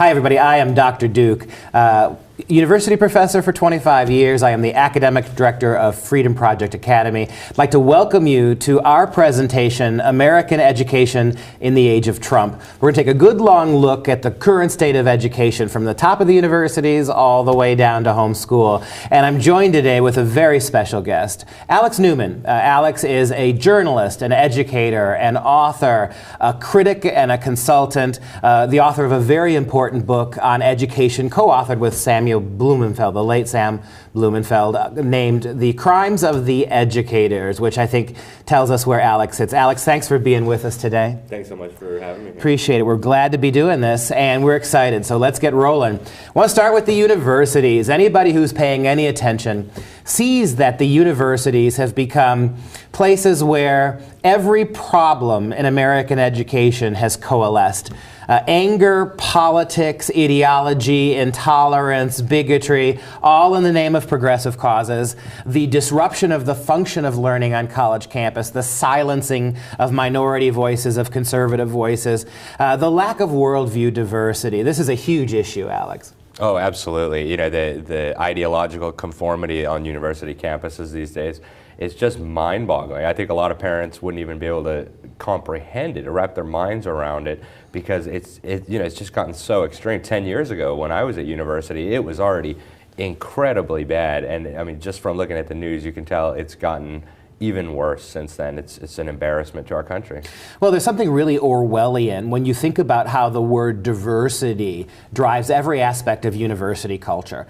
Hi, everybody. I am Dr. Duke, university professor for 25 years. I am the academic director of Freedom Project Academy. I'd like to welcome you to our presentation, American Education in the Age of Trump. We're going to take a good long look at the current state of education from the top of the universities all the way down to homeschool. And I'm joined today with a very special guest, Alex Newman. Alex is a journalist, an educator, an author, a critic, and a consultant, the author of a very important book on education, co-authored with Samuel Blumenfeld, the late Sam Blumenfeld, named The Crimes of the Educators, which I think tells us where Alex sits. Alex, thanks for being with us today. Thanks so much for having me here. Appreciate it. We're glad to be doing this, and we're excited, so let's get rolling. I want to start with the universities. Anybody who's paying any attention sees that the universities have become places where every problem in American education has coalesced. Anger, politics, ideology, intolerance, bigotry, all in the name of progressive causes, the disruption of the function of learning on college campus, the silencing of minority voices, of conservative voices, the lack of worldview diversity. This is a huge issue, Alex. Oh, absolutely. You know, the ideological conformity on university campuses these days is just mind-boggling. I think a lot of parents wouldn't even be able to comprehend it or wrap their minds around it because it's just gotten so extreme. 10 years ago when I was at university, it was already incredibly bad. And I mean, just from looking at the news, you can tell it's gotten even worse since then. It's an embarrassment to our country. Well, there's something really Orwellian when you think about how the word diversity drives every aspect of university culture.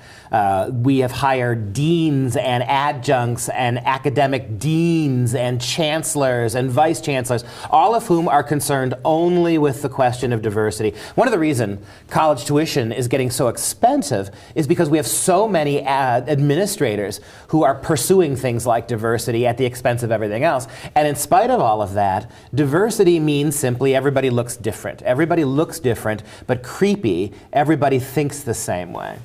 We have hired deans and adjuncts and academic deans and chancellors and vice chancellors, all of whom are concerned only with the question of diversity. One of the reasons college tuition is getting so expensive is because we have so many administrators who are pursuing things like diversity at the expense of everything else. And in spite of all of that, diversity means simply everybody looks different. Everybody looks different, but creepy, everybody thinks the same way.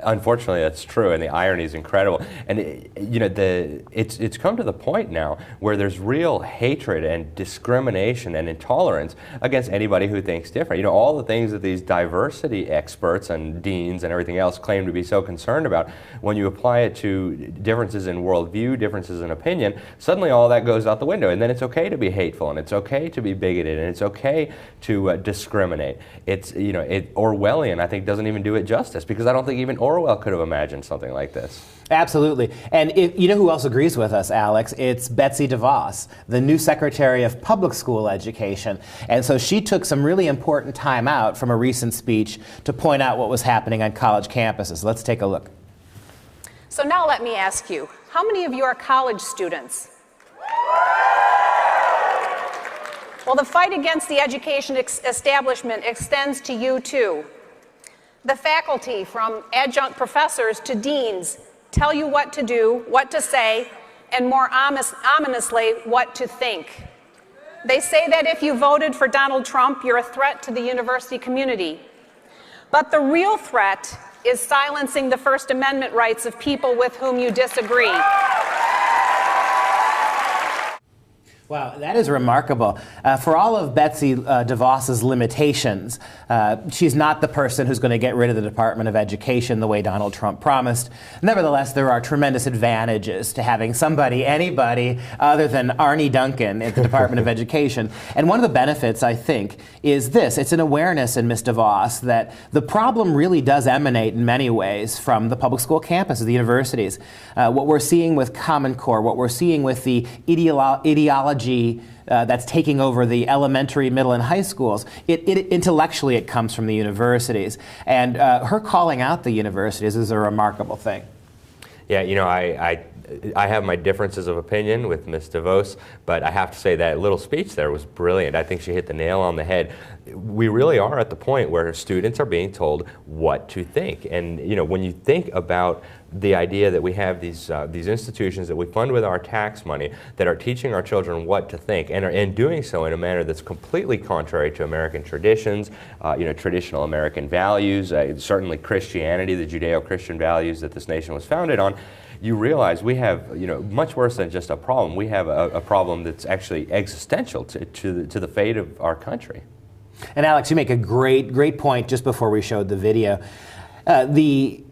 Unfortunately, that's true, and the irony is incredible. And it's come to the point now where there's real hatred and discrimination and intolerance against anybody who thinks different. You know, all the things that these diversity experts and deans and everything else claim to be so concerned about, when you apply it to differences in worldview, differences in opinion, suddenly all that goes out the window. And then it's okay to be hateful, and it's okay to be bigoted, and it's okay to discriminate. It's, Orwellian, I think, doesn't even do it justice, because I don't think even Orwell could have imagined something like this. Absolutely. And you know who else agrees with us, Alex? It's Betsy DeVos, the new Secretary of Public School Education. And so she took some really important time out from a recent speech to point out what was happening on college campuses. Let's take a look. So now let me ask you, how many of you are college students? Well, the fight against the education establishment extends to you too. The faculty, from adjunct professors to deans, tell you what to do, what to say, and more ominously, what to think. They say that if you voted for Donald Trump, you're a threat to the university community. But the real threat is silencing the First Amendment rights of people with whom you disagree. Wow, that is remarkable. For all of Betsy DeVos's limitations, she's not the person who's going to get rid of the Department of Education the way Donald Trump promised. Nevertheless, there are tremendous advantages to having anybody other than Arnie Duncan at the Department of Education. And one of the benefits, I think, is this. It's an awareness in Ms. DeVos that the problem really does emanate in many ways from the public school campuses, the universities. What we're seeing with Common Core, what we're seeing with the ideology that's taking over the elementary, middle, and high schools, intellectually it comes from the universities. And her calling out the universities is a remarkable thing. Yeah, you know, I have my differences of opinion with Ms. DeVos, but I have to say that little speech there was brilliant. I think she hit the nail on the head. We really are at the point where students are being told what to think. And you know, when you think about the idea that we have these institutions that we fund with our tax money that are teaching our children what to think, and doing so in a manner that's completely contrary to American traditions, traditional American values, certainly Christianity, the Judeo-Christian values that this nation was founded on, you realize we have, much worse than just a problem. We have a problem that's actually existential to the fate of our country. And Alex, you make a great point just before we showed the video. The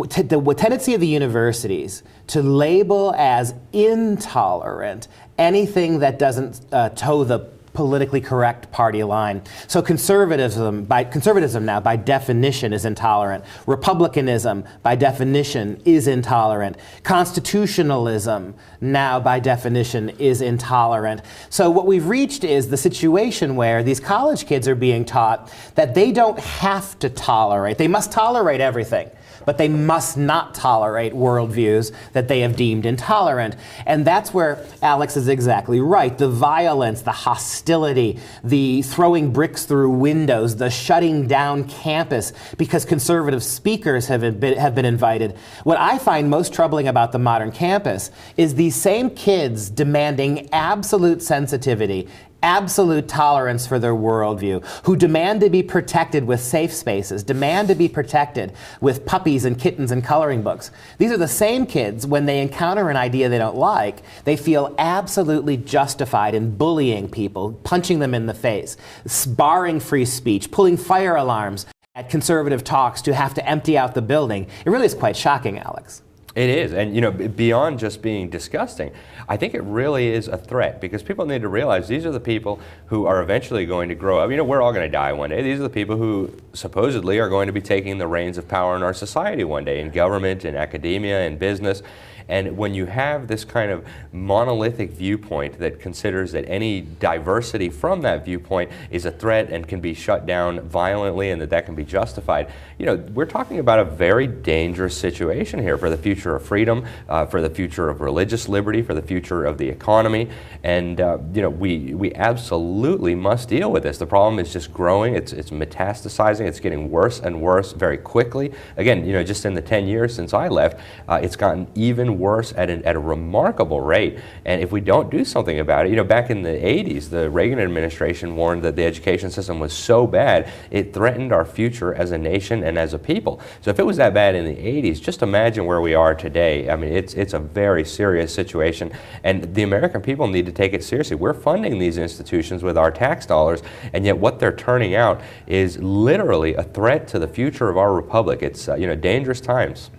tendency of the universities to label as intolerant anything that doesn't toe the politically correct party line. So conservatism now by definition is intolerant. Republicanism by definition is intolerant. Constitutionalism now by definition is intolerant. So what we've reached is the situation where these college kids are being taught that they don't have to tolerate. They must tolerate everything, but they must not tolerate worldviews that they have deemed intolerant. And that's where Alex is exactly right. The violence, the hostility, the throwing bricks through windows, the shutting down campus because conservative speakers have been invited. What I find most troubling about the modern campus is these same kids demanding absolute sensitivity, absolute tolerance for their worldview, who demand to be protected with safe spaces, demand to be protected with puppies and kittens and coloring books. These are the same kids, when they encounter an idea they don't like, they feel absolutely justified in bullying people, punching them in the face, barring free speech, pulling fire alarms at conservative talks to have to empty out the building. It really is quite shocking, Alex. It is, and beyond just being disgusting, I think it really is a threat, because people need to realize these are the people who are eventually going to grow up. We're all going to die one day. These are the people who supposedly are going to be taking the reins of power in our society one day, in government, in academia, in business. And when you have this kind of monolithic viewpoint that considers that any diversity from that viewpoint is a threat and can be shut down violently and that can be justified, we're talking about a very dangerous situation here for the future of freedom, for the future of religious liberty, for the future of the economy. And we absolutely must deal with this. The problem is just growing. It's metastasizing. It's getting worse and worse very quickly. Again, just in the 10 years since I left, it's gotten even worse at a remarkable rate. And if we don't do something about it, back in the 80s, the Reagan administration warned that the education system was so bad, it threatened our future as a nation and as a people. So if it was that bad in the 80s, just imagine where we are today. It's a very serious situation, and the American people need to take it seriously. We're funding these institutions with our tax dollars, and yet what they're turning out is literally a threat to the future of our republic. It's dangerous times.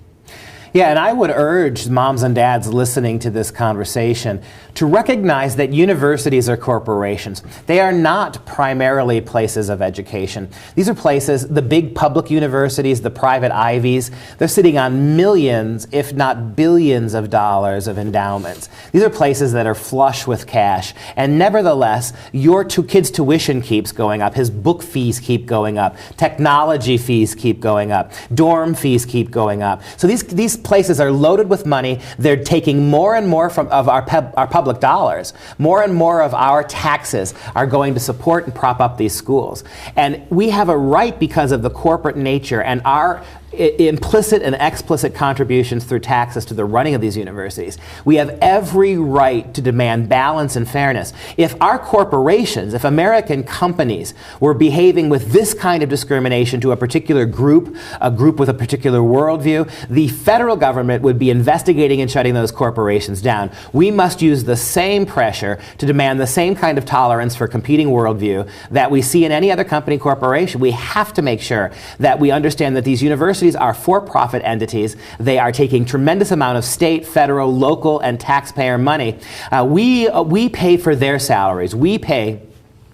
Yeah, and I would urge moms and dads listening to this conversation to recognize that universities are corporations. They are not primarily places of education. These are places, the big public universities, the private Ivies, they're sitting on millions, if not billions of dollars of endowments. These are places that are flush with cash. And nevertheless, your kid's tuition keeps going up, his book fees keep going up, technology fees keep going up, dorm fees keep going up. So these places are loaded with money. They're taking more and more of our public dollars. More and more of our taxes are going to support and prop up these schools. And we have a right, because of the corporate nature and our implicit and explicit contributions through taxes to the running of these universities. We have every right to demand balance and fairness. If our corporations, if American companies were behaving with this kind of discrimination to a particular group, a group with a particular worldview, the federal government would be investigating and shutting those corporations down. We must use the same pressure to demand the same kind of tolerance for competing worldview that we see in any other company corporation. We have to make sure that we understand that these universities are for-profit entities. They are taking tremendous amount of state, federal, local, and taxpayer money. We pay for their salaries. We pay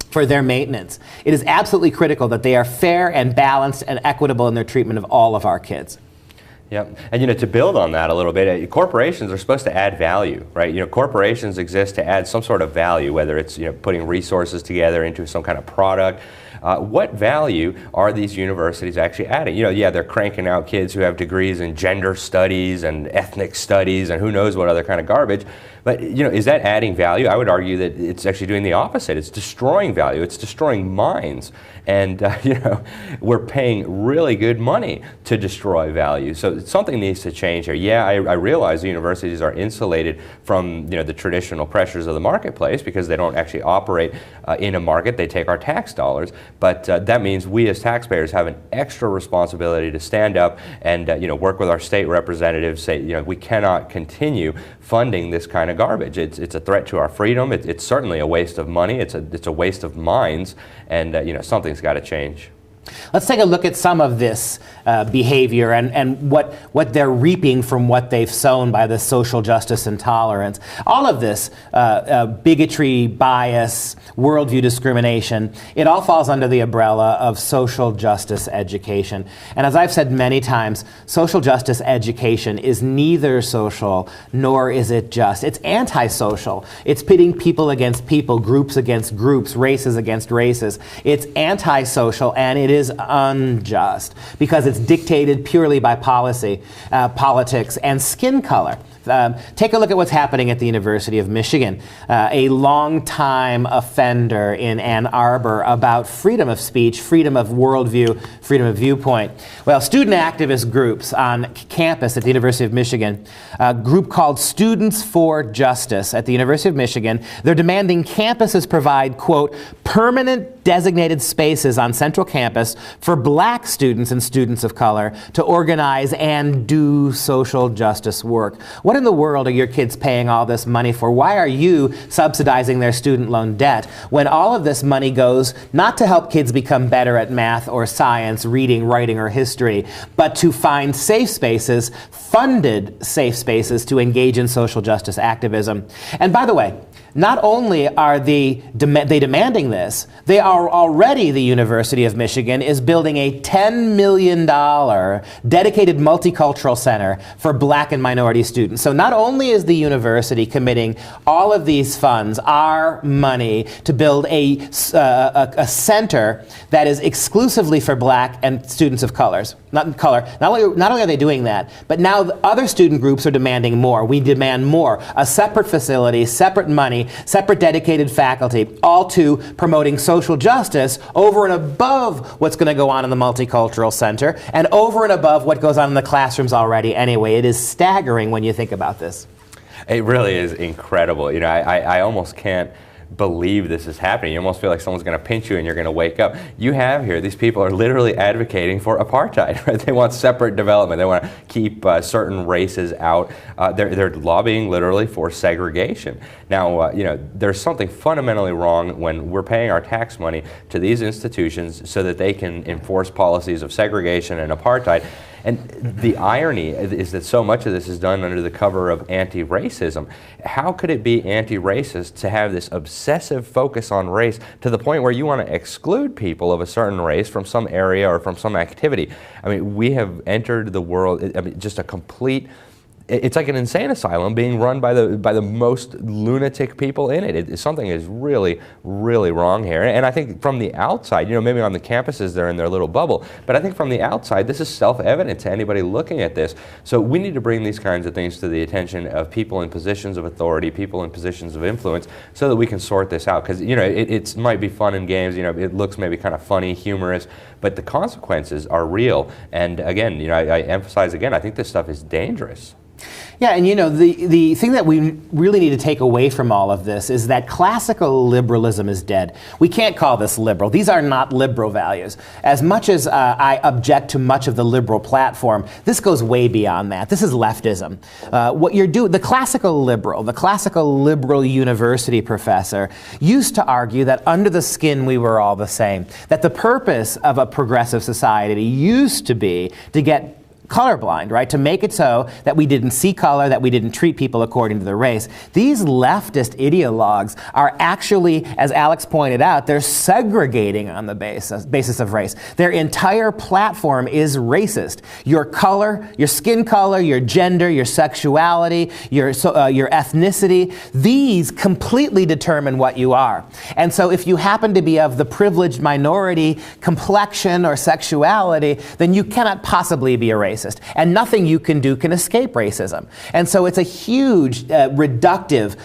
for their maintenance. It is absolutely critical that they are fair and balanced and equitable in their treatment of all of our kids. Yeah, and to build on that a little bit, corporations are supposed to add value, right? Corporations exist to add some sort of value, whether it's putting resources together into some kind of product. What value are these universities actually adding? Yeah, they're cranking out kids who have degrees in gender studies and ethnic studies and who knows what other kind of garbage. But is that adding value? I would argue that it's actually doing the opposite. It's destroying value. It's destroying minds. And we're paying really good money to destroy value. So something needs to change here. Yeah, I realize the universities are insulated from the traditional pressures of the marketplace because they don't actually operate in a market. They take our tax dollars. But that means we as taxpayers have an extra responsibility to stand up and work with our state representatives, say, we cannot continue funding this kind of garbage. It's a threat to our freedom. It's certainly a waste of money. It's a waste of minds, and something's got to change. Let's take a look at some of this behavior and what they're reaping from what they've sown by this social justice intolerance. All of this bigotry, bias, worldview discrimination, it all falls under the umbrella of social justice education. And as I've said many times, social justice education is neither social nor is it just. It's antisocial. It's pitting people against people, groups against groups, races against races. It's antisocial, and it is unjust because it's dictated purely by policy, politics, and skin color. Take a look at what's happening at the University of Michigan, a long-time offender in Ann Arbor about freedom of speech, freedom of worldview, freedom of viewpoint. Well, student activist groups on campus at the University of Michigan, a group called Students for Justice at the University of Michigan, they're demanding campuses provide, quote, permanent designated spaces on central campus for black students and students of color to organize and do social justice work. What in the world are your kids paying all this money for? Why are you subsidizing their student loan debt when all of this money goes not to help kids become better at math or science, reading, writing, or history, but to find safe spaces, funded safe spaces to engage in social justice activism? And by the way, not only are they demanding this, they are already, the University of Michigan is building a $10 million dedicated multicultural center for black and minority students. So not only is the university committing all of these funds, our money, to build a center that is exclusively for black and students of colors. Not only are they doing that, but now the other student groups are demanding more. We demand more. A separate facility, separate money, separate dedicated faculty, all to promoting social justice over and above what's going to go on in the Multicultural Center and over and above what goes on in the classrooms already anyway. It is staggering when you think about this. It really is incredible. I almost can't believe this is happening. You almost feel like someone's going to pinch you and you're going to wake up. You have here, these people are literally advocating for apartheid. Right? They want separate development. They want to keep certain races out. They're lobbying literally for segregation. Now, there's something fundamentally wrong when we're paying our tax money to these institutions so that they can enforce policies of segregation and apartheid. And the irony is that so much of this is done under the cover of anti-racism. How could it be anti-racist to have this obsessive focus on race to the point where you want to exclude people of a certain race from some area or from some activity? I mean, we have entered the world, just a complete... It's like an insane asylum being run by the most lunatic people in it. Something is really, really wrong here. And I think from the outside, maybe on the campuses they're in their little bubble, but I think from the outside this is self-evident to anybody looking at this. So we need to bring these kinds of things to the attention of people in positions of authority, people in positions of influence, so that we can sort this out. Because it might be fun and games. It looks maybe kind of funny, humorous, but the consequences are real. And again, I emphasize again, I think this stuff is dangerous. Yeah, and the thing that we really need to take away from all of this is that classical liberalism is dead. We can't call this liberal. These are not liberal values. As much as I object to much of the liberal platform, this goes way beyond that. This is leftism. What you're doing, the classical liberal university professor used to argue that under the skin we were all the same. That the purpose of a progressive society used to be to get colorblind, right? To make it so that we didn't see color, that we didn't treat people according to their race. These leftist ideologues are actually, as Alex pointed out, they're segregating on the basis of race. Their entire platform is racist. Your color, your skin color, your gender, your sexuality, your ethnicity, these completely determine what you are. And so if you happen to be of the privileged minority complexion or sexuality, then you cannot possibly be a racist. racist, and nothing you can do can escape racism. And so it's a huge, reductive,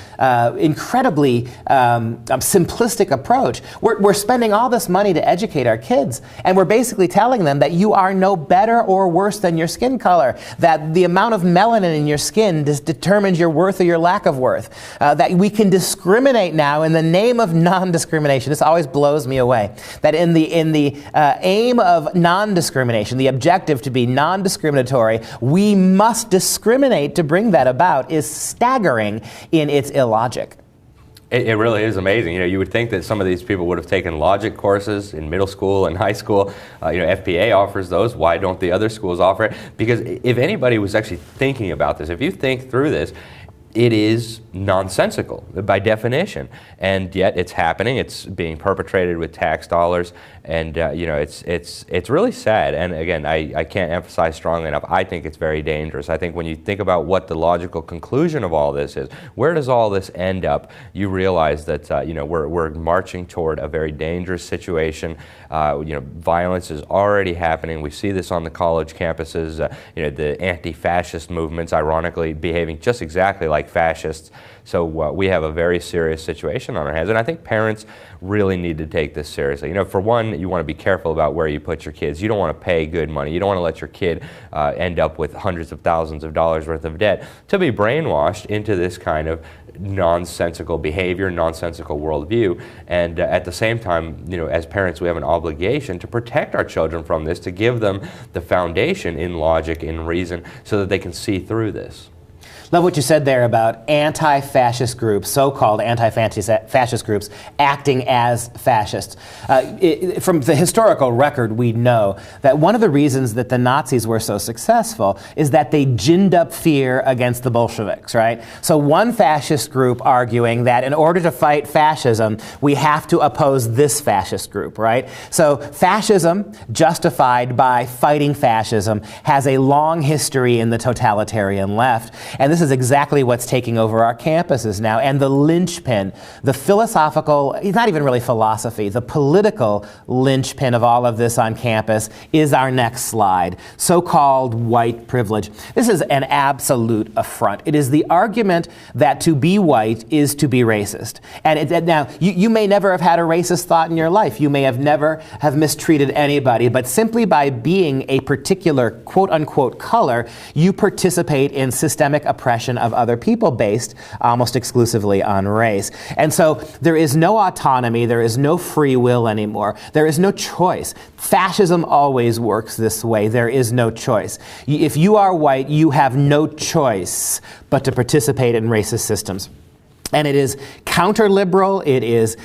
incredibly simplistic approach. We're spending all this money to educate our kids, and we're basically telling them that you are no better or worse than your skin color, that the amount of melanin in your skin determines your worth or your lack of worth, that we can discriminate now in the name of non-discrimination. This always blows me away, that in the aim of non-discrimination, the objective to be non-discriminatory, we must discriminate to bring that about, is staggering in its illogic. It really is amazing. You know, you would think that some of these people would have taken logic courses in middle school and high school. FPA offers those. Why don't the other schools offer it? Because if anybody was actually thinking about this, if you think through this, it is nonsensical by definition, and yet it's happening. It's being perpetrated with tax dollars, and it's really sad. And again, I can't emphasize strongly enough, I think it's very dangerous. I think when you think about what the logical conclusion of all this is, where does all this end up? You realize that we're marching toward a very dangerous situation. Violence is already happening. We see this on the college campuses. The anti-fascist movements, ironically, behaving just exactly like fascists. So we have a very serious situation on our hands, and I think parents really need to take this seriously. For one, you want to be careful about where you put your kids. You don't want to pay good money. You don't want to let your kid end up with hundreds of thousands of dollars worth of debt to be brainwashed into this kind of nonsensical behavior, nonsensical worldview. And at the same time, as parents, we have an obligation to protect our children from this, to give them the foundation in logic, in reason, so that they can see through this. Love what you said there about anti-fascist groups, so-called anti-fascist groups, acting as fascists. From the historical record, we know that one of the reasons that the Nazis were so successful is that they ginned up fear against the Bolsheviks, right? So one fascist group arguing that in order to fight fascism, we have to oppose this fascist group, right? So fascism, justified by fighting fascism, has a long history in the totalitarian left. And this is exactly what's taking over our campuses now. And the linchpin, the philosophical, it's not even really philosophy, the political linchpin of all of this on campus is our next slide, so-called white privilege. This is an absolute affront. It is the argument that to be white is to be racist. And now, you may never have had a racist thought in your life. You may have never have mistreated anybody, but simply by being a particular quote-unquote color, you participate in systemic oppression of other people based almost exclusively on race. And so there is no autonomy, there is no free will anymore, there is no choice. Fascism always works this way. There is no choice. If you are white, you have no choice but to participate in racist systems. And it is counter-liberal, it is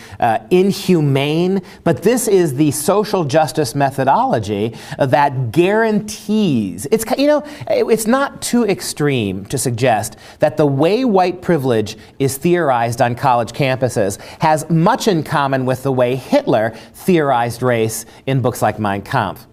inhumane, but this is the social justice methodology that guarantees, it's not too extreme to suggest that the way white privilege is theorized on college campuses has much in common with the way Hitler theorized race in books like Mein Kampf.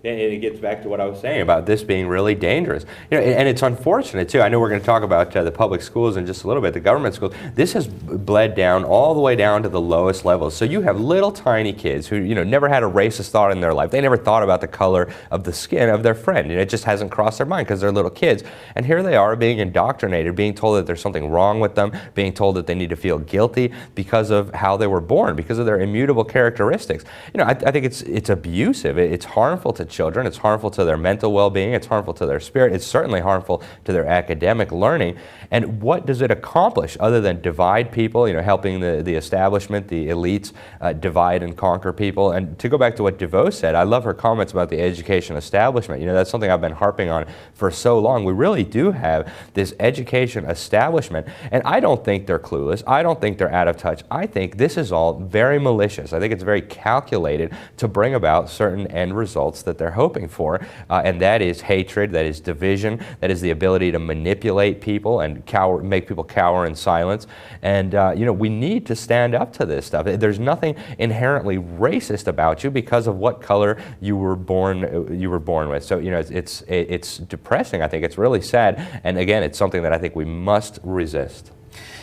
And it gets back to what I was saying about this being really dangerous. And it's unfortunate, too. I know we're going to talk about the public schools in just a little bit, the government schools. This has bled down all the way down to the lowest levels. So you have little tiny kids who, never had a racist thought in their life. They never thought about the color of the skin of their friend. It just hasn't crossed their mind because they're little kids. And here they are being indoctrinated, being told that there's something wrong with them, being told that they need to feel guilty because of how they were born, because of their immutable characteristics. I think it's abusive. It's harmful to children. It's harmful to their mental well-being. It's harmful to their spirit. It's certainly harmful to their academic learning. And what does it accomplish other than divide people, helping the establishment, the elites, divide and conquer people? And to go back to what DeVos said, I love her comments about the education establishment. That's something I've been harping on for so long. We really do have this education establishment, and I don't think they're clueless. I don't think they're out of touch. I think this is all very malicious. I think it's very calculated to bring about certain end results that they're hoping for, and that is hatred, that is division, that is the ability to manipulate people and make people cower in silence. And we need to stand up to this stuff. There's nothing inherently racist about you because of what color you were born with. So it's depressing. I think it's really sad. And again, it's something that I think we must resist.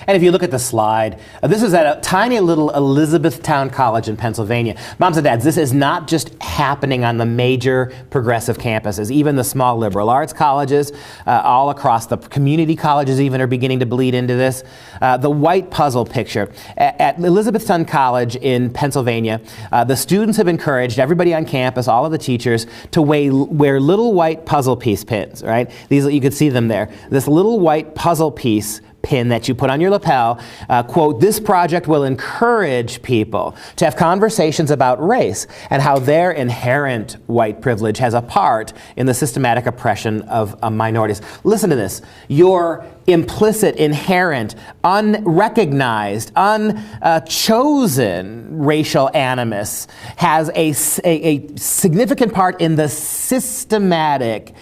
And if you look at the slide, this is at a tiny little Elizabethtown College in Pennsylvania. Moms and dads, this is not just happening on the major progressive campuses. Even the small liberal arts colleges, all across the community colleges even are beginning to bleed into this. The white puzzle picture. At Elizabethtown College in Pennsylvania, the students have encouraged everybody on campus, all of the teachers, to wear little white puzzle piece pins, right? These, you can see them there. This little white puzzle piece pin that you put on your lapel, quote, "This project will encourage people to have conversations about race and how their inherent white privilege has a part in the systematic oppression of minorities." Listen to this. Your implicit, inherent, unrecognized, unchosen racial animus has a significant part in the systematic.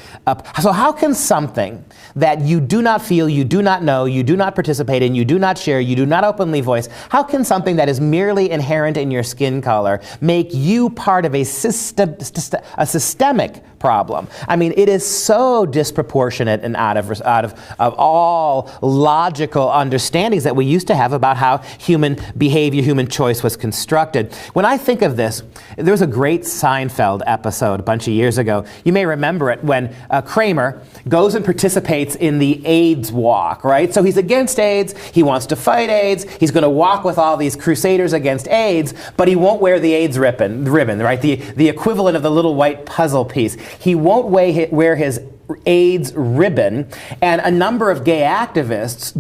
So how can something that you do not feel, you do not know, you do not participate in, you do not share, you do not openly voice, how can something that is merely inherent in your skin color make you part of a systemic problem? I mean, it is so disproportionate and out of all logical understandings that we used to have about how human behavior, human choice was constructed. When I think of this, there was a great Seinfeld episode a bunch of years ago. You may remember it when Kramer goes and participates in the AIDS walk, right? So he's against AIDS, he wants to fight AIDS, he's going to walk with all these crusaders against AIDS, but he won't wear the AIDS ribbon, right? The equivalent of the little white puzzle piece. He won't wear his AIDS ribbon, and a number of gay activists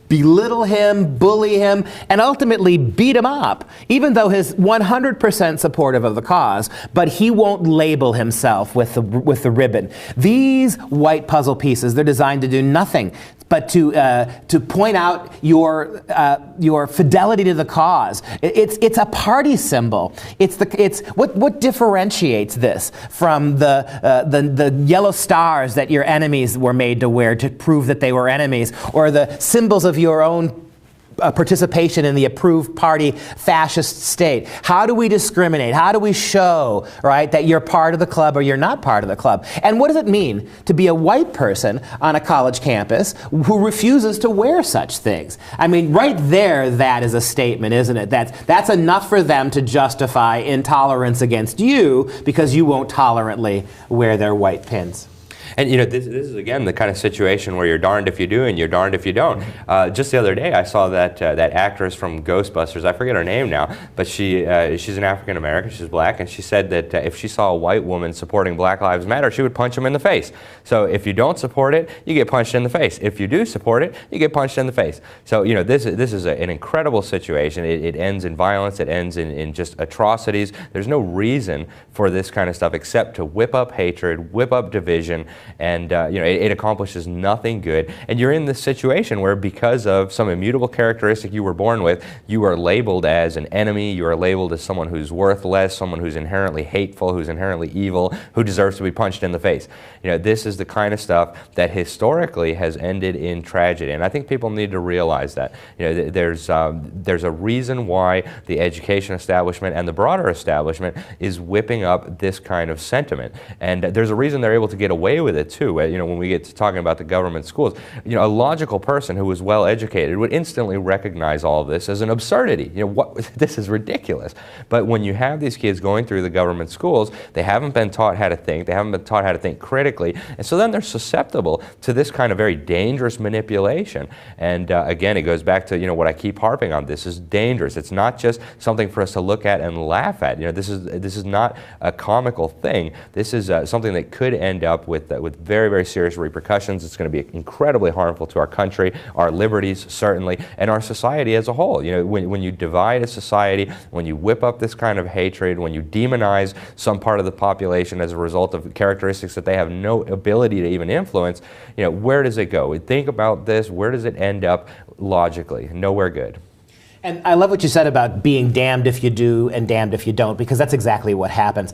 belittle him, bully him, and ultimately beat him up, even though he's 100% supportive of the cause, but he won't label himself with the ribbon. These white puzzle pieces, they're designed to do nothing but to point out your fidelity to the cause. It's a party symbol. It's what differentiates this from the yellow stars that your enemies were made to wear to prove that they were enemies, or the symbols of your own participation in the approved party fascist state. How do we discriminate? How do we show, right, that you're part of the club or you're not part of the club? And what does it mean to be a white person on a college campus who refuses to wear such things? I mean, right there, that is a statement, isn't it? That's enough for them to justify intolerance against you because you won't tolerantly wear their white pins. And you know, this is again the kind of situation where you're darned if you do and you're darned if you don't. Just the other day, I saw that actress from Ghostbusters. I forget her name now, but she's an African American. She's black, and she said that if she saw a white woman supporting Black Lives Matter, she would punch him in the face. So if you don't support it, you get punched in the face. If you do support it, you get punched in the face. So you know, this is an incredible situation. It ends in violence. It ends in just atrocities. There's no reason for this kind of stuff except to whip up hatred, whip up division. And you know, it accomplishes nothing good. And you're in this situation where, because of some immutable characteristic you were born with, you are labeled as an enemy. You are labeled as someone who's worthless, someone who's inherently hateful, who's inherently evil, who deserves to be punched in the face. You know, this is the kind of stuff that historically has ended in tragedy. And I think people need to realize that. You know, there's a reason why the education establishment and the broader establishment is whipping up this kind of sentiment. And there's a reason they're able to get away with it too. You know, when we get to talking about the government schools, you know, a logical person who was well educated would instantly recognize all of this as an absurdity. You know, this is ridiculous. But when you have these kids going through the government schools, they haven't been taught how to think. They haven't been taught how to think critically, and so then they're susceptible to this kind of very dangerous manipulation. And again, it goes back to, you know, what I keep harping on. This is dangerous. It's not just something for us to look at and laugh at. You know, this is not a comical thing. This is something that could end up with very, very serious repercussions. It's going to be incredibly harmful to our country, our liberties certainly, and our society as a whole. You know, when you divide a society, when you whip up this kind of hatred, when you demonize some part of the population as a result of characteristics that they have no ability to even influence, you know, where does it go? Think about this. Where does it end up logically? Nowhere good. And I love what you said about being damned if you do and damned if you don't, because that's exactly what happens.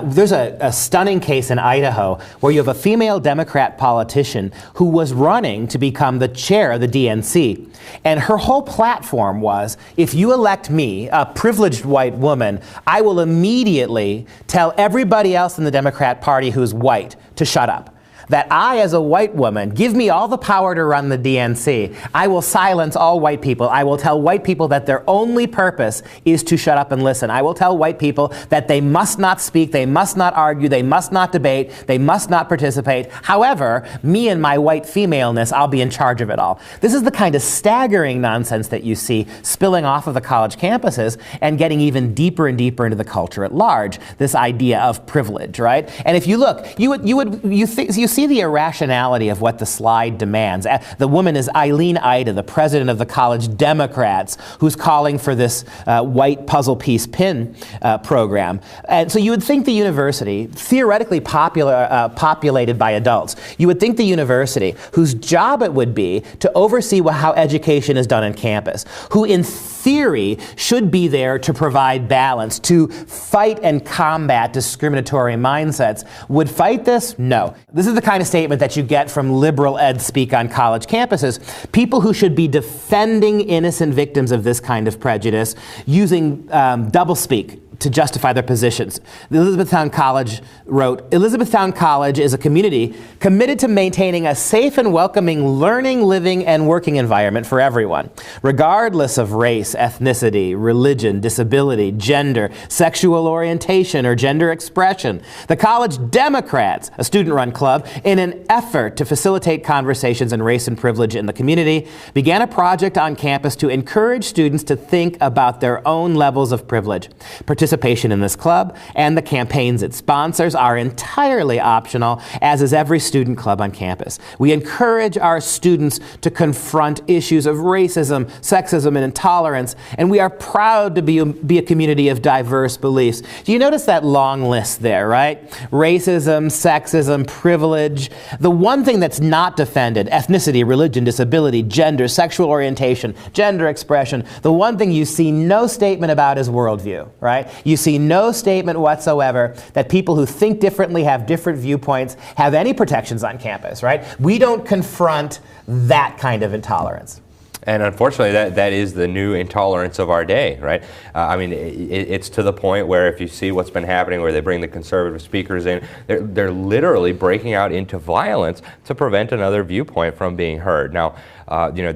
There's a stunning case in Idaho where you have a female Democrat politician who was running to become the chair of the DNC. And her whole platform was, if you elect me, a privileged white woman, I will immediately tell everybody else in the Democrat Party who's white to shut up. that I, as a white woman, give me all the power to run the DNC. I will silence all white people. I will tell white people that their only purpose is to shut up and listen. I will tell white people that they must not speak, they must not argue, they must not debate, they must not participate. However, me and my white femaleness, I'll be in charge of it all. This is the kind of staggering nonsense that you see spilling off of the college campuses and getting even deeper and deeper into the culture at large. This idea of privilege, right? And if you look, you see the irrationality of what the slide demands. The woman is Eileen Ida, the president of the college Democrats, who's calling for this white puzzle piece pin program. And so you would think the university, theoretically populated by adults, you would think the university, whose job it would be to oversee how education is done on campus, who in theory should be there to provide balance, to fight and combat discriminatory mindsets, would fight this? No. This is the kind of statement that you get from liberal ed speak on college campuses. People who should be defending innocent victims of this kind of prejudice using doublespeak to justify their positions. The Elizabethtown College wrote, Elizabethtown College is a community committed to maintaining a safe and welcoming learning, living, and working environment for everyone, regardless of race, ethnicity, religion, disability, gender, sexual orientation, or gender expression. The College Democrats, a student-run club, in an effort to facilitate conversations on race and privilege in the community, began a project on campus to encourage students to think about their own levels of privilege. Participation in this club and the campaigns it sponsors are entirely optional, as is every student club on campus. We encourage our students to confront issues of racism, sexism, and intolerance, and we are proud to be a community of diverse beliefs. Do you notice that long list there, right? Racism, sexism, privilege. The one thing that's not defended, ethnicity, religion, disability, gender, sexual orientation, gender expression, the one thing you see no statement about is worldview, right? You see no statement whatsoever that people who think differently, have different viewpoints, have any protections on campus, right? We don't confront that kind of intolerance. And unfortunately, that is the new intolerance of our day, right? I mean, it's to the point where if you see what's been happening, where they bring the conservative speakers in, they're literally breaking out into violence to prevent another viewpoint from being heard. Now,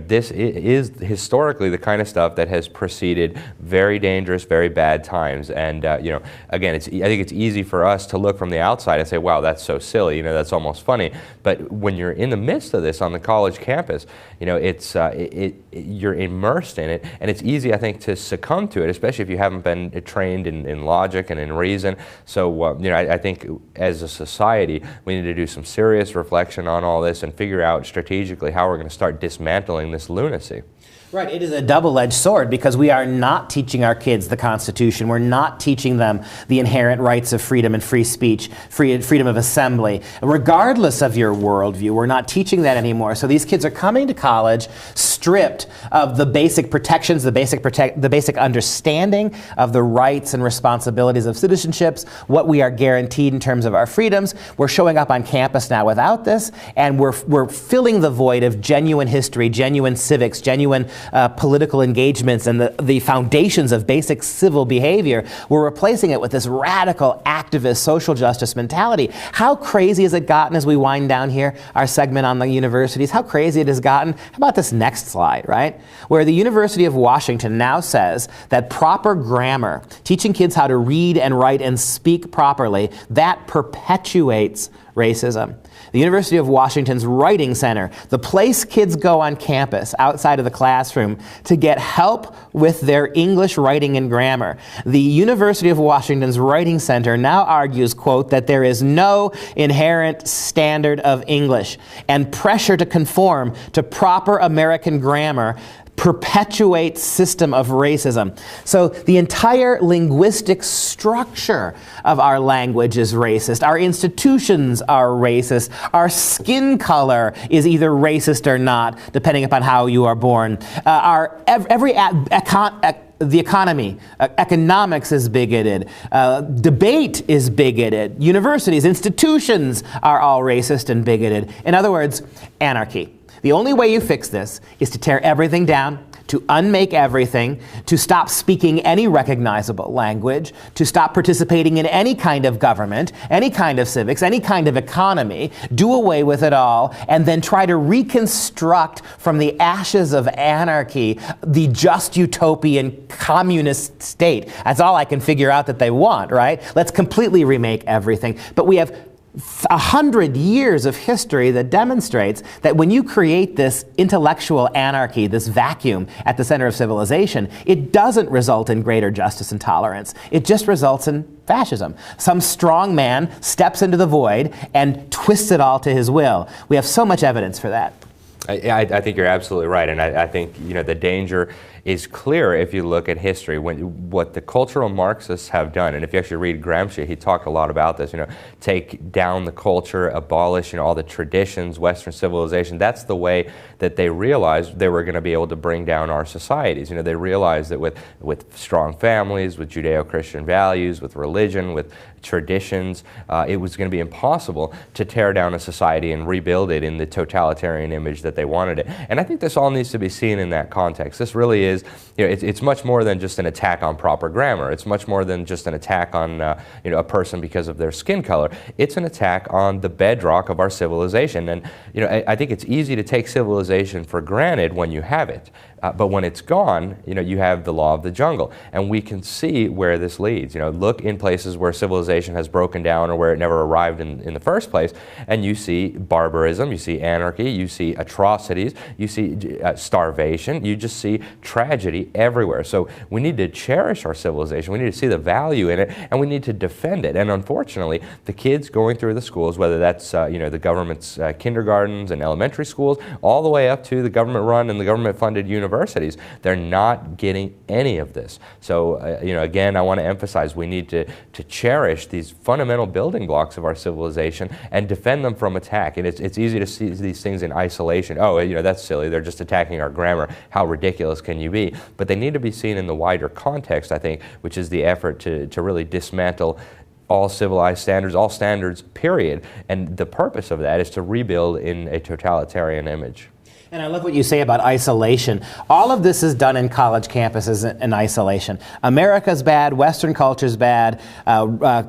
this is historically the kind of stuff that has preceded very dangerous, very bad times. And again, I think it's easy for us to look from the outside and say, "Wow, that's so silly," that's almost funny. But when you're in the midst of this on the college campus, you're immersed in it, and it's easy, I think, to succumb to it, especially if you haven't been trained in logic and in reason. So, I think as a society, we need to do some serious reflection on all this and figure out strategically how we're going to start dismantling this lunacy. Right, it is a double-edged sword because we are not teaching our kids the Constitution. We're not teaching them the inherent rights of freedom and free speech, freedom of assembly. Regardless of your worldview, we're not teaching that anymore. So these kids are coming to college stripped of the basic protections, the basic understanding of the rights and responsibilities of citizenships, what we are guaranteed in terms of our freedoms. We're showing up on campus now without this, and we're filling the void of genuine history, genuine civics, genuine political engagements, and the foundations of basic civil behavior. We're replacing it with this radical activist social justice mentality. How crazy has it gotten as we wind down here, our segment on the universities? How crazy it has gotten? How about this next slide, right? Where the University of Washington now says that proper grammar, teaching kids how to read and write and speak properly, that perpetuates racism. The University of Washington's Writing Center, the place kids go on campus outside of the classroom to get help with their English writing and grammar. The University of Washington's Writing Center now argues, quote, that there is no inherent standard of English, and pressure to conform to proper American grammar perpetuates system of racism. So the entire linguistic structure of our language is racist. Our institutions are racist. Our skin color is either racist or not, depending upon how you are born. The economy, economics is bigoted, debate is bigoted, universities, institutions are all racist and bigoted. In other words, anarchy. The only way you fix this is to tear everything down, to unmake everything, to stop speaking any recognizable language, to stop participating in any kind of government, any kind of civics, any kind of economy, do away with it all, and then try to reconstruct from the ashes of anarchy the just utopian communist state. That's all I can figure out that they want, right? Let's completely remake everything. But we have 100 years of history that demonstrates that when you create this intellectual anarchy, this vacuum at the center of civilization, it doesn't result in greater justice and tolerance. It just results in fascism. Some strong man steps into the void and twists it all to his will. We have so much evidence for that. I think you're absolutely right, and I think the danger is clear if you look at history. What the cultural Marxists have done, and if you actually read Gramsci, he talked a lot about this. Take down the culture, abolish all the traditions, Western civilization. That's the way that they realized they were going to be able to bring down our societies. They realized that with strong families, with Judeo-Christian values, with religion, with traditions, it was going to be impossible to tear down a society and rebuild it in the totalitarian image that they wanted it. And I think this all needs to be seen in that context. This really is, it's much more than just an attack on proper grammar. It's much more than just an attack on a person because of their skin color. It's an attack on the bedrock of our civilization. And I think it's easy to take civilization for granted when you have it. But when it's gone, you have the law of the jungle. And we can see where this leads. Look in places where civilization has broken down or where it never arrived in the first place, and you see barbarism, you see anarchy, you see atrocities, you see starvation, you just see tragedy everywhere. So we need to cherish our civilization, we need to see the value in it, and we need to defend it. And unfortunately, the kids going through the schools, whether that's the government's kindergartens and elementary schools, all the way up to the government-run and the government-funded universities, they're not getting any of this. So again, I want to emphasize we need to cherish these fundamental building blocks of our civilization and defend them from attack. And it's easy to see these things in isolation. Oh, that's silly, they're just attacking our grammar. How ridiculous can you be? But they need to be seen in the wider context, I think, which is the effort to really dismantle all civilized standards, all standards, period. And the purpose of that is to rebuild in a totalitarian image. And I love what you say about isolation. All of this is done in college campuses in isolation. America's bad, Western culture's bad,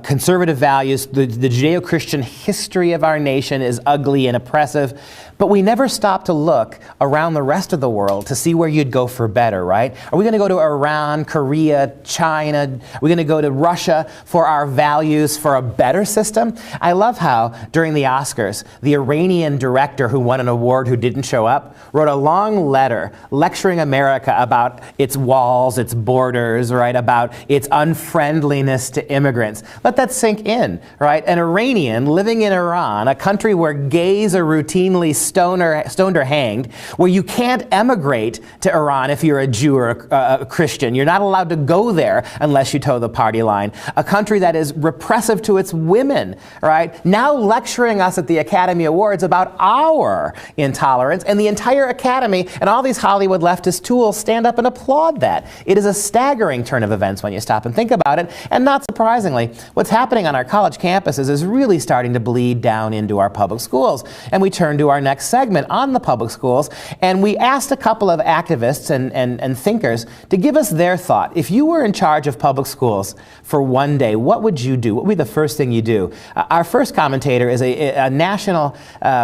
conservative values, the Judeo-Christian history of our nation is ugly and oppressive. But we never stop to look around the rest of the world to see where you'd go for better, right? Are we going to go to Iran, Korea, China? Are we going to go to Russia for our values, for a better system? I love how, during the Oscars, the Iranian director who won an award who didn't show up wrote a long letter lecturing America about its walls, its borders, right? About its unfriendliness to immigrants. Let that sink in, right? An Iranian living in Iran, a country where gays are routinely stoned or hanged, where you can't emigrate to Iran if you're a Jew or a Christian. You're not allowed to go there unless you toe the party line. A country that is repressive to its women, right? Now lecturing us at the Academy Awards about our intolerance, and the entire Academy and all these Hollywood leftist tools stand up and applaud that. It is a staggering turn of events when you stop and think about it, and not surprisingly, what's happening on our college campuses is really starting to bleed down into our public schools. And we turn to our next segment on the public schools, and we asked a couple of activists and thinkers to give us their thought. If you were in charge of public schools for one day, what would you do? What would be the first thing you do? Our first commentator is a national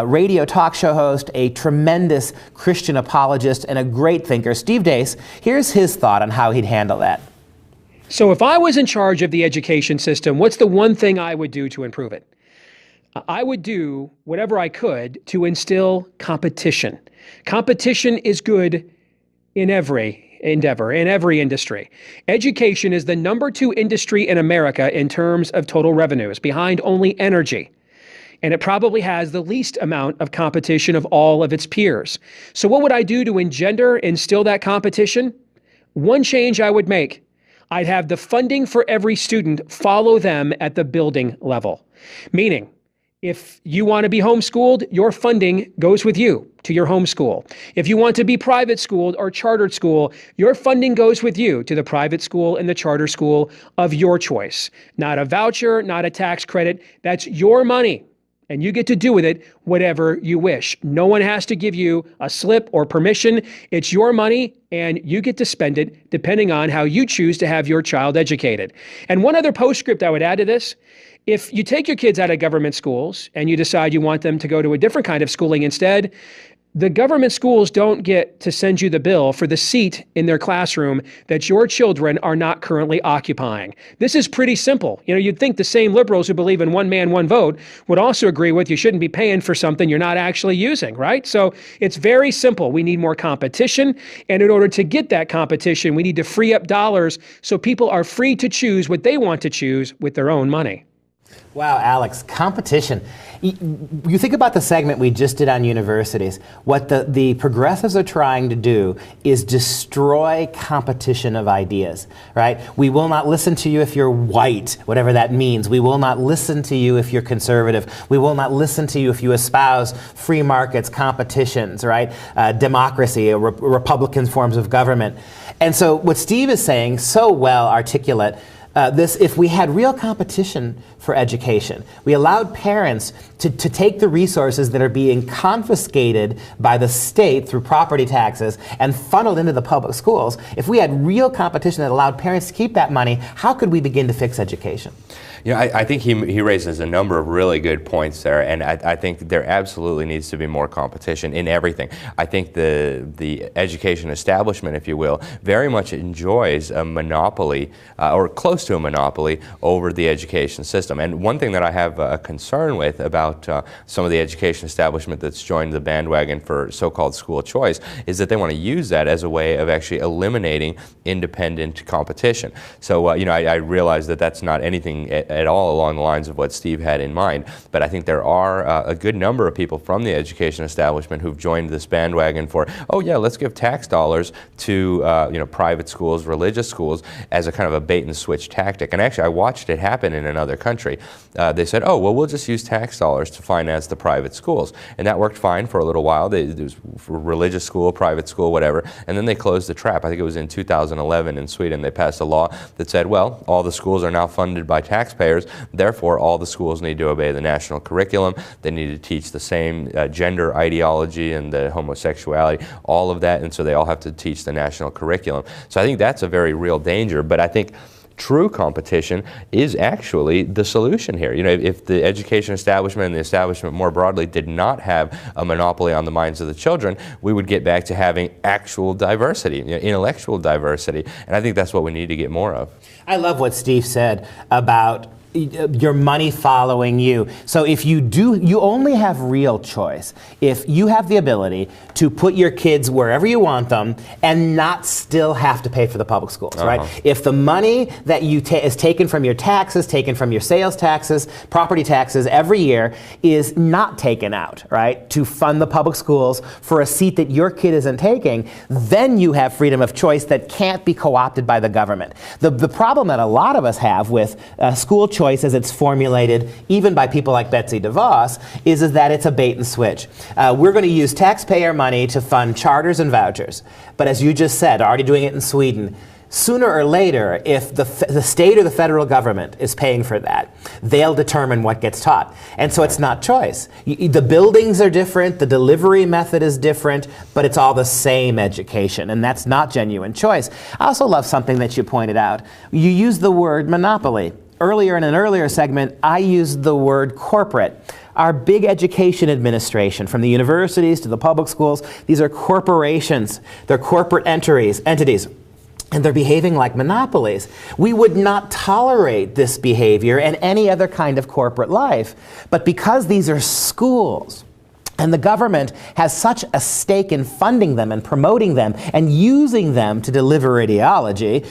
radio talk show host, a tremendous Christian apologist, and a great thinker, Steve Deace. Here's his thought on how he'd handle that. So if I was in charge of the education system, what's the one thing I would do to improve it? I would do whatever I could to instill competition. Competition is good in every endeavor, in every industry. Education is the #2 industry in America in terms of total revenues, behind only energy. And it probably has the least amount of competition of all of its peers. So what would I do to instill that competition? One change I would make. I'd have the funding for every student follow them at the building level. Meaning, if you want to be homeschooled, your funding goes with you to your homeschool. If you want to be private schooled or chartered school, your funding goes with you to the private school and the charter school of your choice. Not a voucher, not a tax credit. That's your money. and you get to do with it whatever you wish. No one has to give you a slip or permission. It's your money, and you get to spend it depending on how you choose to have your child educated. And one other postscript I would add to this: if you take your kids out of government schools and you decide you want them to go to a different kind of schooling instead, the government schools don't get to send you the bill for the seat in their classroom that your children are not currently occupying. This is pretty simple. You'd think the same liberals who believe in one man, one vote would also agree with you shouldn't be paying for something you're not actually using, right? So it's very simple. We need more competition. And in order to get that competition, we need to free up dollars so people are free to choose what they want to choose with their own money. Wow, Alex, competition. You think about the segment we just did on universities. What the progressives are trying to do is destroy competition of ideas, right? We will not listen to you if you're white, whatever that means. We will not listen to you if you're conservative. We will not listen to you if you espouse free markets, competitions, right? Democracy, Republican forms of government. And so what Steve is saying, so well articulate, if we had real competition for education, we allowed parents to take the resources that are being confiscated by the state through property taxes and funneled into the public schools. If we had real competition that allowed parents to keep that money, how could we begin to fix education? I think he raises a number of really good points there, and I think there absolutely needs to be more competition in everything. I think the education establishment, if you will, very much enjoys a monopoly, or close to a monopoly, over the education system. And one thing that I have a concern with about some of the education establishment that's joined the bandwagon for so-called school choice is that they want to use that as a way of actually eliminating independent competition. So, I realize that that's not anything at all along the lines of what Steve had in mind, but I think there are a good number of people from the education establishment who've joined this bandwagon for, oh yeah, let's give tax dollars to private schools, religious schools, as a kind of a bait and switch tactic. And actually, I watched it happen in another country. They said, oh well, we'll just use tax dollars to finance the private schools, and that worked fine for a little while. It was for religious school, private school, whatever, and then they closed the trap. I think it was in 2011 in Sweden. They passed a law that said, well, all the schools are now funded by taxpayers. Therefore, all the schools need to obey the national curriculum. They need to teach the same gender ideology and the homosexuality, all of that, and so they all have to teach the national curriculum. So I think that's a very real danger, but I think true competition is actually the solution here. If the education establishment and the establishment more broadly did not have a monopoly on the minds of the children, we would get back to having actual diversity, intellectual diversity, and I think that's what we need to get more of. I love what Steve said about your money following you. So if you only have real choice if you have the ability to put your kids wherever you want them and not still have to pay for the public schools, right? If the money that is taken from your taxes, taken from your sales taxes, property taxes every year is not taken out, right, to fund the public schools for a seat that your kid isn't taking, then you have freedom of choice that can't be co-opted by the government. The problem that a lot of us have with school choice as it's formulated, even by people like Betsy DeVos, is that it's a bait and switch. We're going to use taxpayer money to fund charters and vouchers. But as you just said, already doing it in Sweden, sooner or later, if the state or the federal government is paying for that, they'll determine what gets taught. And so it's not choice. The buildings are different, the delivery method is different, but it's all the same education, and that's not genuine choice. I also love something that you pointed out. You used the word monopoly. Earlier in an earlier segment, I used the word corporate. Our big education administration, from the universities to the public schools, these are corporations. They're corporate entities, and they're behaving like monopolies. We would not tolerate this behavior in any other kind of corporate life. But because these are schools, and the government has such a stake in funding them and promoting them and using them to deliver ideology,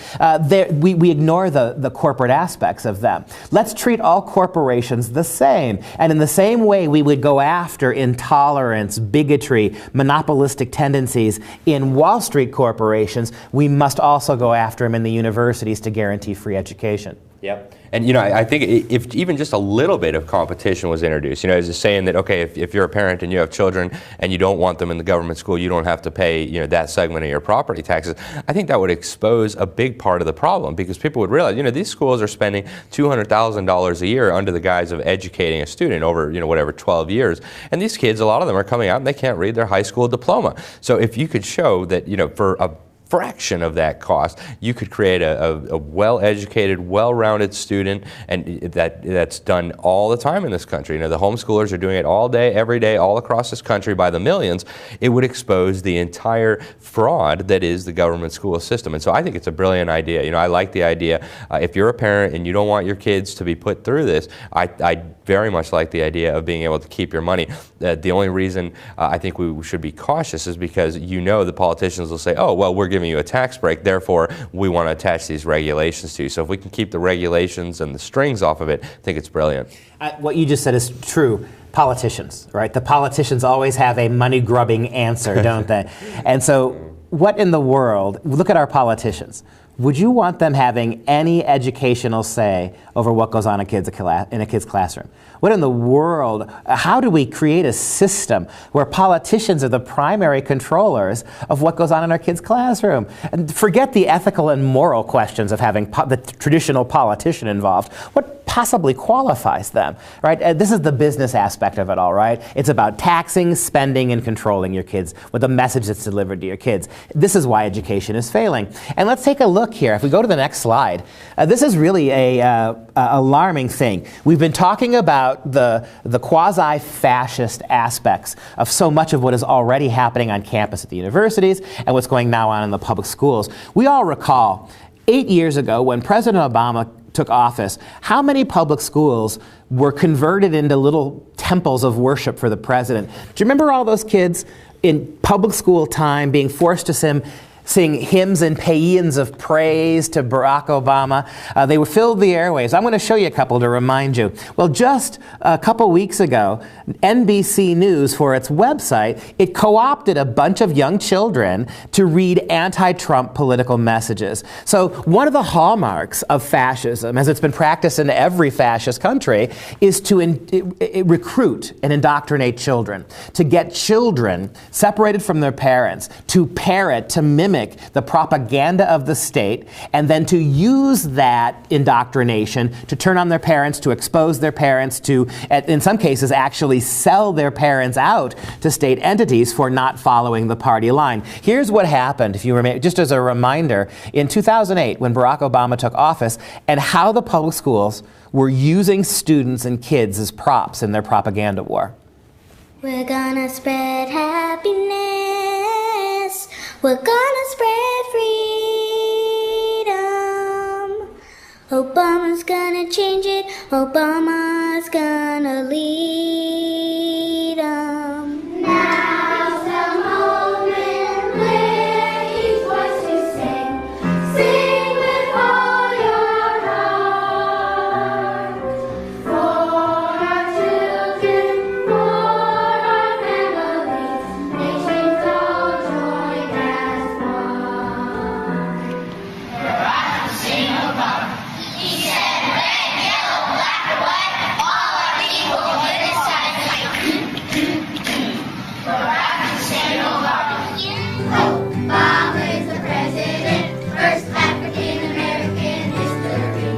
we ignore the corporate aspects of them. Let's treat all corporations the same. And in the same way we would go after intolerance, bigotry, monopolistic tendencies in Wall Street corporations, we must also go after them in the universities to guarantee free education. Yep. And I think if even just a little bit of competition was introduced, as a saying that, okay, if you're a parent and you have children and you don't want them in the government school, you don't have to pay that segment of your property taxes. I think that would expose a big part of the problem, because people would realize these schools are spending $200,000 a year under the guise of educating a student over whatever 12 years, and these kids, a lot of them are coming out and they can't read their high school diploma. So if you could show that for a fraction of that cost, you could create a well-educated, well-rounded student, and that's done all the time in this country. The homeschoolers are doing it all day, every day, all across this country by the millions. It would expose the entire fraud that is the government school system. And so I think it's a brilliant idea. I like the idea. If you're a parent and you don't want your kids to be put through this, I very much like the idea of being able to keep your money. The only reason I think we should be cautious is because the politicians will say, oh, well, we're giving you a tax break, therefore we want to attach these regulations to you. So if we can keep the regulations and the strings off of it, I think it's brilliant. What you just said is true. Politicians, right? The politicians always have a money-grubbing answer, don't they? And so what in the world, look at our politicians. Would you want them having any educational say over what goes on in a kid's classroom? What in the world, how do we create a system where politicians are the primary controllers of what goes on in our kids' classroom? And forget the ethical and moral questions of having the traditional politician involved. What possibly qualifies them, right? This is the business aspect of it all, right? It's about taxing, spending, and controlling your kids with the message that's delivered to your kids. This is why education is failing. And let's take a look here. If we go to the next slide, this is really a alarming thing. We've been talking about the quasi-fascist aspects of so much of what is already happening on campus at the universities and what's going now on in the public schools. We all recall 8 years ago when President Obama took office, how many public schools were converted into little temples of worship for the president? Do you remember all those kids in public school time being forced to sing hymns and paeans of praise to Barack Obama? They would fill the airwaves. I'm going to show you a couple to remind you. Well, just a couple weeks ago, NBC News, for its website, it co-opted a bunch of young children to read anti-Trump political messages. So one of the hallmarks of fascism, as it's been practiced in every fascist country, is to recruit and indoctrinate children, to get children separated from their parents, to parrot, to mimic the propaganda of the state, and then to use that indoctrination to turn on their parents, to expose their parents, to, in some cases, actually sell their parents out to state entities for not following the party line. Here's what happened, if you remember, just as a reminder, in 2008, when Barack Obama took office, and how the public schools were using students and kids as props in their propaganda war. We're gonna spread happiness. We're gonna spread freedom. Obama's gonna change it. Obama's gonna lead 'em. Now's the moment where each voice to sing. Sing with all your heart. For our children, for our families, nations all join as one. Barack Hussein Obama. He said, red, yellow, black, or white, all are equal in this time. Barack Hussein Obama. Obama is the president, first African American history.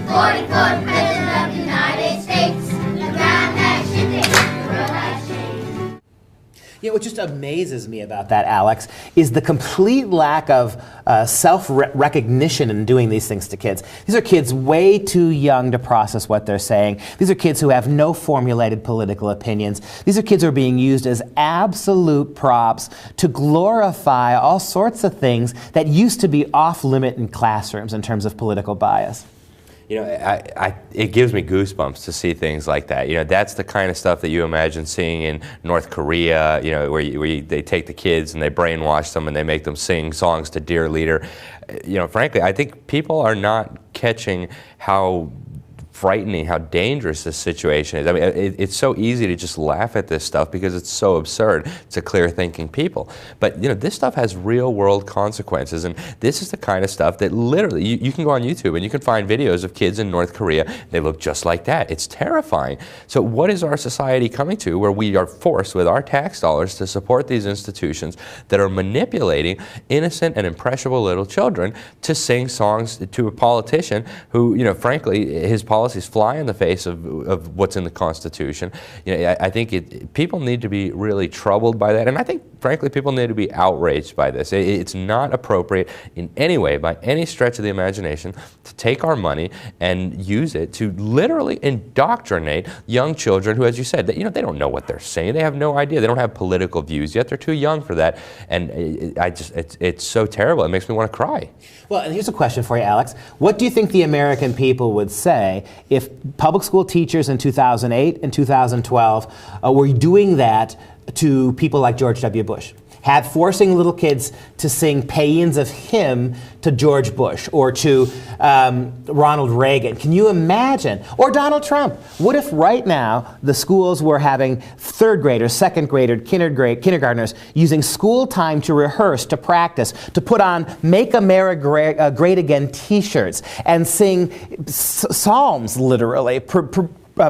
44th president of the United States. The ground has shifted, the world has changed. What just amazes me about that, Alex, is the complete lack of self-recognition in doing these things to kids. These are kids way too young to process what they're saying. These are kids who have no formulated political opinions. These are kids who are being used as absolute props to glorify all sorts of things that used to be off-limit in classrooms in terms of political bias. It gives me goosebumps to see things like that. That's the kind of stuff that you imagine seeing in North Korea, where they take the kids and they brainwash them and they make them sing songs to Dear Leader. Frankly, I think people are not catching how frightening, how dangerous this situation is. I mean, it's so easy to just laugh at this stuff because it's so absurd to clear-thinking people. But this stuff has real-world consequences, and this is the kind of stuff that literally you can go on YouTube and you can find videos of kids in North Korea. They look just like that. It's terrifying. So what is our society coming to, where we are forced with our tax dollars to support these institutions that are manipulating innocent and impressionable little children to sing songs to a politician who, frankly, his policies fly in the face of what's in the Constitution? I think people need to be really troubled by that, and I think, frankly, people need to be outraged by this. It's not appropriate in any way, by any stretch of the imagination, to take our money and use it to literally indoctrinate young children who, as you said, they don't know what they're saying. They have no idea. They don't have political views yet. They're too young for that, and it's so terrible. It makes me want to cry. Well, and here's a question for you, Alex. What do you think the American people would say if public school teachers in 2008 and 2012 were doing that to people like George W. Bush? Forcing little kids to sing paeans of hymn to George Bush or to Ronald Reagan. Can you imagine? Or Donald Trump. What if right now the schools were having third graders, second graders, kindergartners using school time to rehearse, to practice, to put on Make America Great Again t-shirts and sing psalms, literally,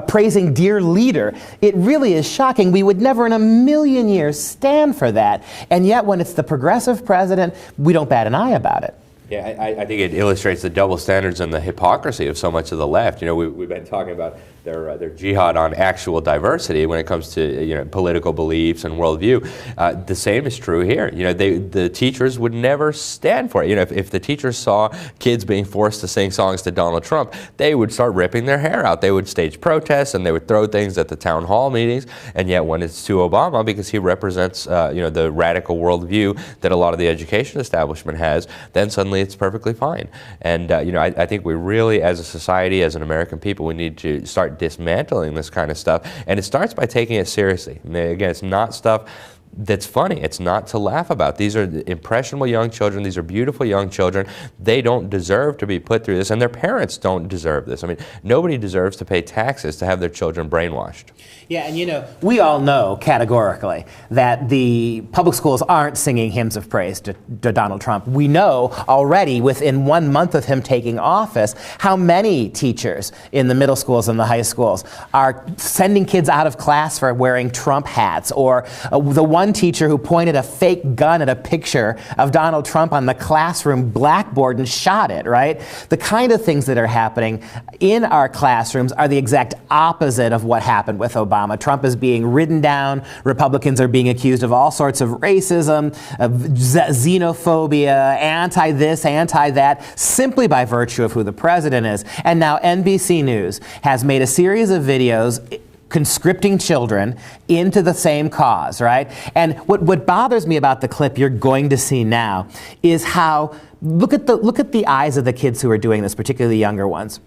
praising dear leader? It really is shocking. We would never in a million years stand for that. And yet when it's the progressive president, we don't bat an eye about it. Yeah, I think it illustrates the double standards and the hypocrisy of so much of the left. We've been talking about their jihad on actual diversity when it comes to political beliefs and worldview. The same is true here. The teachers would never stand for it. If the teachers saw kids being forced to sing songs to Donald Trump, they would start ripping their hair out. They would stage protests and they would throw things at the town hall meetings. And yet, when it's to Obama, because he represents the radical worldview that a lot of the education establishment has, then suddenly it's perfectly fine. And I think we really, as a society, as an American people, we need to start dismantling this kind of stuff, and it starts by taking it seriously. Again, it's not stuff that's funny. It's not to laugh about. These are impressionable young children. These are beautiful young children. They don't deserve to be put through this, and their parents don't deserve this. I mean, nobody deserves to pay taxes to have their children brainwashed. Yeah, and we all know categorically that the public schools aren't singing hymns of praise to Donald Trump. We know already within 1 month of him taking office how many teachers in the middle schools and the high schools are sending kids out of class for wearing Trump hats, or the one teacher who pointed a fake gun at a picture of Donald Trump on the classroom blackboard and shot it, right? The kind of things that are happening in our classrooms are the exact opposite of what happened with Obama. Trump is being ridden down. Republicans are being accused of all sorts of racism, of xenophobia, anti-this, anti-that, simply by virtue of who the president is. And now NBC News has made a series of videos conscripting children into the same cause, right? And what bothers me about the clip you're going to see now is how, look at the eyes of the kids who are doing this, particularly the younger ones.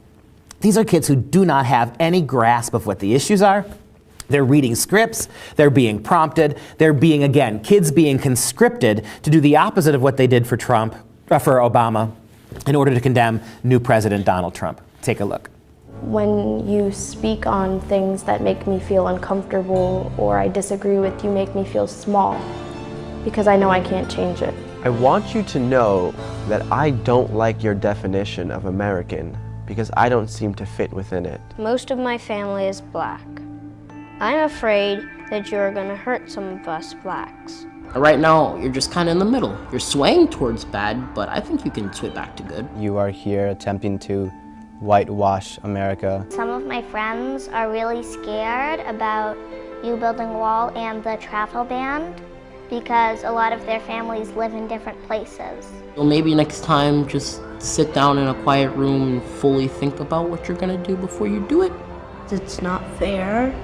These are kids who do not have any grasp of what the issues are. They're reading scripts, they're being prompted, they're being, again, kids being conscripted to do the opposite of what they did for for Obama, in order to condemn new President Donald Trump. Take a look. When you speak on things that make me feel uncomfortable or I disagree with, you make me feel small, because I know I can't change it. I want you to know that I don't like your definition of American, because I don't seem to fit within it. Most of my family is black. I'm afraid that you're gonna hurt some of us blacks. Right now, you're just kind of in the middle. You're swaying towards bad, but I think you can sway back to good. You are here attempting to whitewash America. Some of my friends are really scared about you building a wall and the travel ban because a lot of their families live in different places. Well, maybe next time, just sit down in a quiet room and fully think about what you're gonna do before you do it. It's not fair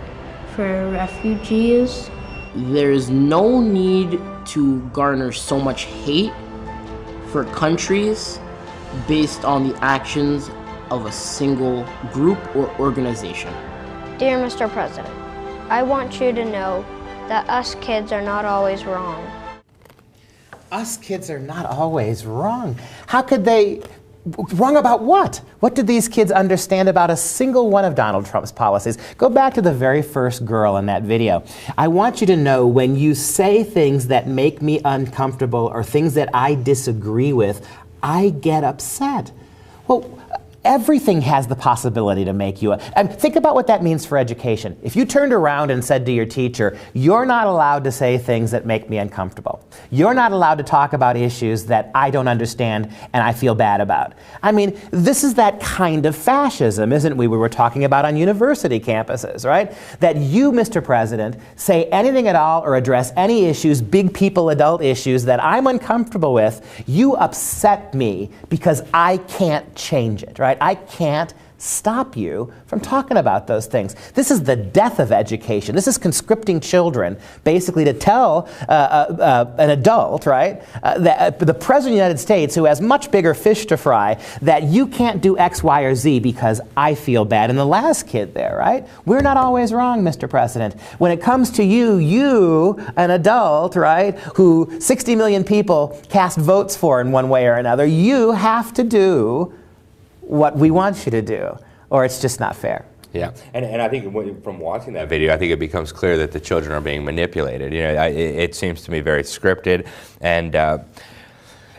for refugees. There is no need to garner so much hate for countries based on the actions of a single group or organization. Dear Mr. President, I want you to know that us kids are not always wrong. Us kids are not always wrong. How could they Wrong about what? What did these kids understand about a single one of Donald Trump's policies? Go back to the very first girl in that video. I want you to know, when you say things that make me uncomfortable or things that I disagree with, I get upset. Well, everything has the possibility to make you think about what that means for education. If you turned around and said to your teacher, you're not allowed to say things that make me uncomfortable. You're not allowed to talk about issues that I don't understand and I feel bad about. I mean, this is that kind of fascism, isn't we were talking about on university campuses, right? That you, Mr. President, say anything at all or address any issues, big people, adult issues that I'm uncomfortable with, you upset me because I can't change it, right? I can't stop you from talking about those things. This is the death of education. This is conscripting children, basically, to tell an adult, right, the President of the United States, who has much bigger fish to fry, that you can't do X, Y, or Z because I feel bad. And the last kid there, right? We're not always wrong, Mr. President. When it comes to you, an adult, right, who 60 million people cast votes for in one way or another, you have to do what we want you to do, or it's just not fair. Yeah, and I think from watching that video, I think it becomes clear that the children are being manipulated. You know, it seems to me very scripted, and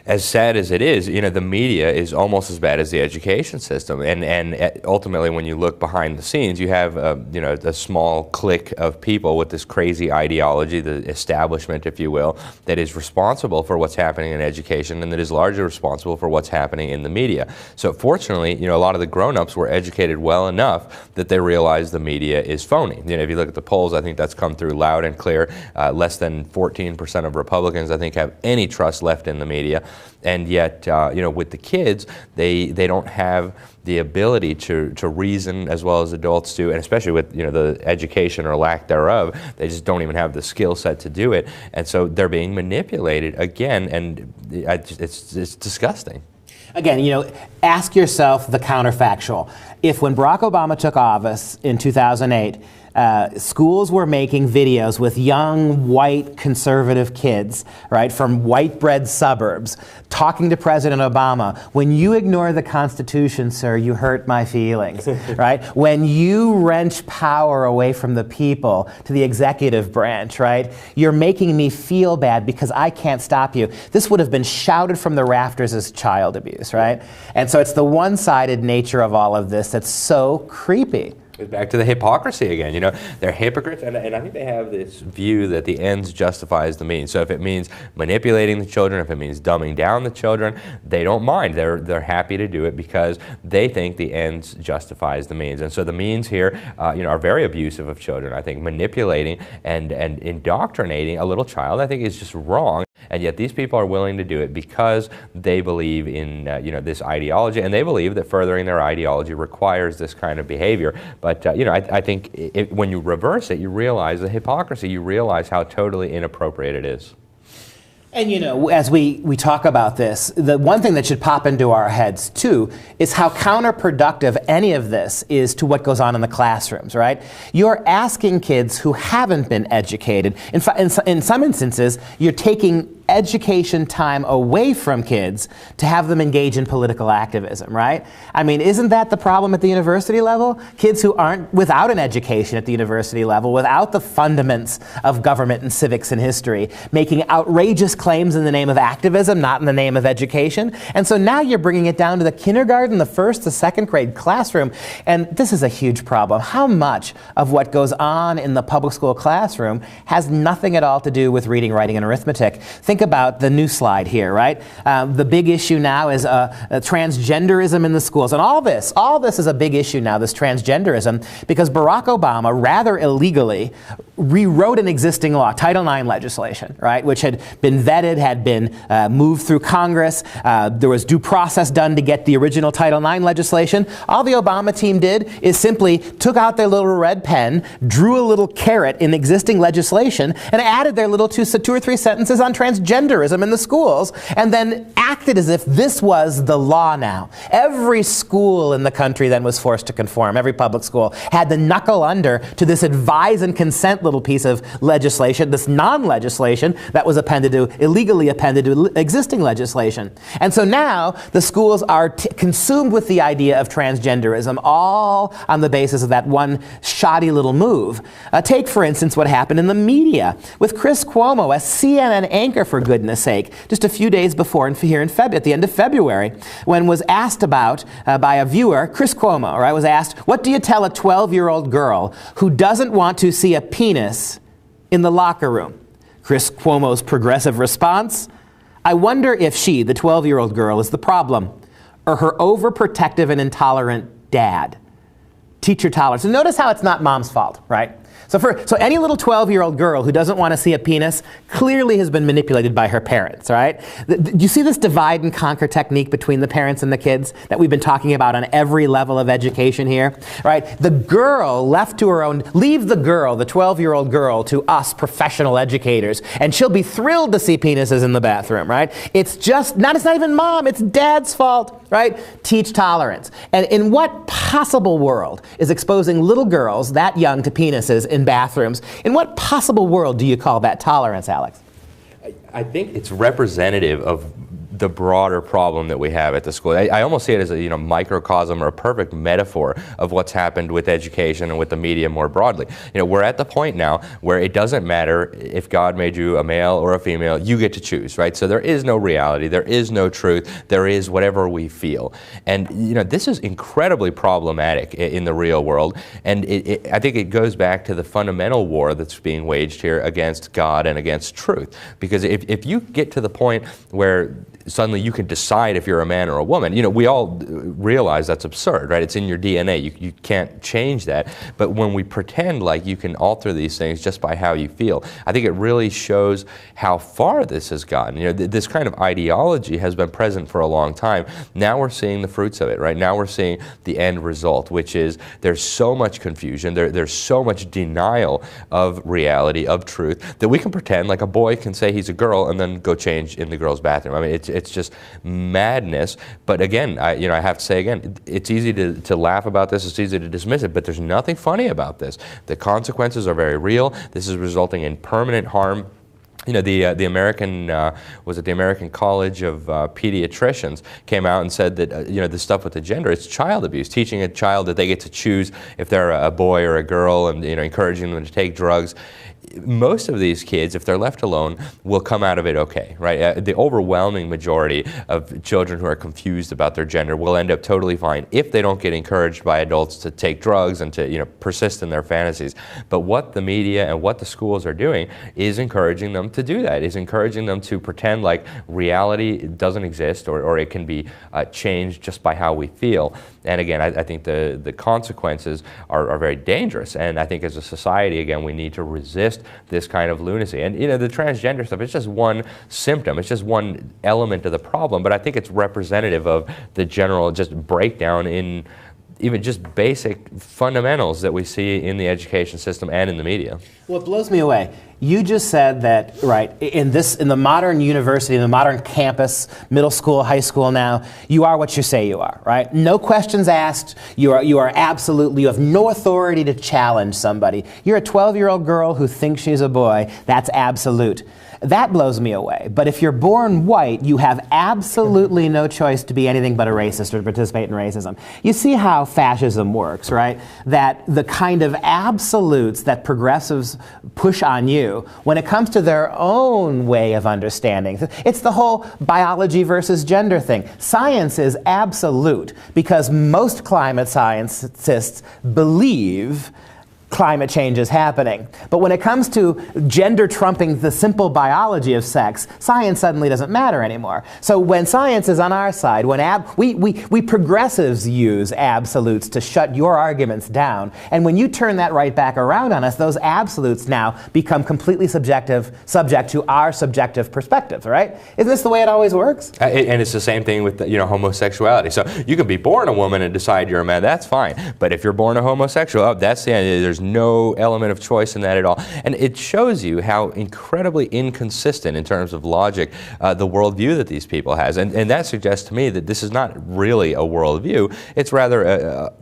as sad as it is, you know, the media is almost as bad as the education system. And ultimately, when you look behind the scenes, you have, you know, a small clique of people with this crazy ideology, the establishment, if you will, that is responsible for what's happening in education and that is largely responsible for what's happening in the media. So fortunately, you know, a lot of the grown-ups were educated well enough that they realize the media is phony. You know, if you look at the polls, I think that's come through loud and clear. Less than 14% of Republicans, I think, have any trust left in the media. And yet, you know, with the kids, they don't have the ability to reason as well as adults do, and especially with, you know, the education or lack thereof, they just don't even have the skill set to do it. And so they're being manipulated again, and it's disgusting. Again, you know, ask yourself the counterfactual. If when Barack Obama took office in 2008, schools were making videos with young, white, conservative kids, right, from white bread suburbs, talking to President Obama. When you ignore the Constitution, sir, you hurt my feelings, right? When you wrench power away from the people to the executive branch, right, you're making me feel bad because I can't stop you. This would have been shouted from the rafters as child abuse, right? And so it's the one-sided nature of all of this that's so creepy. Back to the hypocrisy again. You know, they're hypocrites, and I think they have this view that the ends justifies the means. So if it means manipulating the children, if it means dumbing down the children, they don't mind. They're happy to do it because they think the ends justifies the means. And so the means here, you know, are very abusive of children. I think manipulating and indoctrinating a little child, I think, is just wrong. And yet these people are willing to do it because they believe in, you know, this ideology, and they believe that furthering their ideology requires this kind of behavior. But, you know, I think when you reverse it, you realize the hypocrisy. You realize how totally inappropriate it is. And, you know, as we talk about this, the one thing that should pop into our heads, too, is how counterproductive any of this is to what goes on in the classrooms, right? You're asking kids who haven't been educated. In some instances, you're taking education time away from kids to have them engage in political activism, right? I mean, isn't that the problem at the university level? Kids who aren't without an education at the university level, without the fundaments of government and civics and history, making outrageous claims in the name of activism, not in the name of education. And so now you're bringing it down to the kindergarten, the first, the second grade classroom. And this is a huge problem. How much of what goes on in the public school classroom has nothing at all to do with reading, writing, and arithmetic? Think about the new slide here, right? The big issue now is transgenderism in the schools. And all this is a big issue now, this transgenderism, because Barack Obama rather illegally rewrote an existing law, Title IX legislation, right, which had been vetted, had been moved through Congress. There was due process done to get the original Title IX legislation. All the Obama team did is simply took out their little red pen, drew a little caret in existing legislation, and added their little two or three sentences on transgenderism in the schools, and then acted as if this was the law now. Every school in the country then was forced to conform. Every public school had to knuckle under to this advise and consent giant little piece of legislation, this non-legislation that was illegally appended to existing legislation. And so now the schools are consumed with the idea of transgenderism, all on the basis of that one shoddy little move. Take, for instance, what happened in the media with Chris Cuomo, a CNN anchor, for goodness sake, just a few days before here at the end of February, when was asked about by a viewer, Chris Cuomo, right, was asked, what do you tell a 12-year-old girl who doesn't want to see a penis in the locker room? Chris Cuomo's progressive response, I wonder if she, the 12-year-old girl, is the problem, or her overprotective and intolerant dad. Teacher tolerance. And notice how it's not mom's fault, right? So any little 12-year-old girl who doesn't want to see a penis clearly has been manipulated by her parents, right? Do you see this divide and conquer technique between the parents and the kids that we've been talking about on every level of education here, right? The girl left to her own, leave the girl, the 12-year-old girl, to us professional educators, and she'll be thrilled to see penises in the bathroom, right? It's not even mom, it's dad's fault, right? Teach tolerance. And in what possible world is exposing little girls that young to penises in bathrooms? In what possible world do you call that tolerance, Alex? I think it's representative of the broader problem that we have at the school. I almost see it as a microcosm or a perfect metaphor of what's happened with education and with the media more broadly. We're at the point now where it doesn't matter if God made you a male or a female, you get to choose, right? So there is no reality, there is no truth, there is whatever we feel. And this is incredibly problematic in the real world, and I think it goes back to the fundamental war that's being waged here against God and against truth. Because if you get to the point where suddenly you can decide if you're a man or a woman. We all realize that's absurd, right? It's in your DNA. You can't change that. But when we pretend like you can alter these things just by how you feel, I think it really shows how far this has gotten. This kind of ideology has been present for a long time. Now we're seeing the fruits of it, right? Now we're seeing the end result, which is there's so much confusion, there's so much denial of reality, of truth, that we can pretend like a boy can say he's a girl and then go change in the girl's bathroom. I mean, it's just madness. But again, I have to say again, it's easy to laugh about this, it's easy to dismiss it, but there's nothing funny about this. The consequences are very real. This is resulting in permanent harm. The American, was it the American College of Pediatricians came out and said that, this stuff with the gender, it's child abuse, teaching a child that they get to choose if they're a boy or a girl and, encouraging them to take drugs. Most of these kids, if they're left alone, will come out of it okay, right? The overwhelming majority of children who are confused about their gender will end up totally fine if they don't get encouraged by adults to take drugs and to, persist in their fantasies. But what the media and what the schools are doing is encouraging them to do that, is encouraging them to pretend like reality doesn't exist or it can be changed just by how we feel. And again, I think the consequences are very dangerous. And I think as a society, again, we need to resist this kind of lunacy. And the transgender stuff, it's just one symptom, it's just one element of the problem, but I think it's representative of the general just breakdown in even just basic fundamentals that we see in the education system and in the media. Well, it blows me away. You just said that, right, in the modern university, in the modern campus, middle school, high school now, you are what you say you are, right? No questions asked. You have no authority to challenge somebody. You're a 12-year-old girl who thinks she's a boy. That's absolute. That blows me away. But if you're born white, you have absolutely no choice to be anything but a racist or to participate in racism. You see how fascism works, right? That the kind of absolutes that progressives push on you, when it comes to their own way of understanding, it's the whole biology versus gender thing. Science is absolute because most climate scientists believe climate change is happening. But when it comes to gender trumping the simple biology of sex, science suddenly doesn't matter anymore. So when science is on our side, when we progressives use absolutes to shut your arguments down, and when you turn that right back around on us, those absolutes now become completely subject to our subjective perspectives, right? Isn't this the way it always works? And it's the same thing with homosexuality. So you can be born a woman and decide you're a man, that's fine. But if you're born a homosexual, that's the end. There's no element of choice in that at all. And it shows you how incredibly inconsistent in terms of logic the worldview that these people has. And that suggests to me that this is not really a worldview. It's rather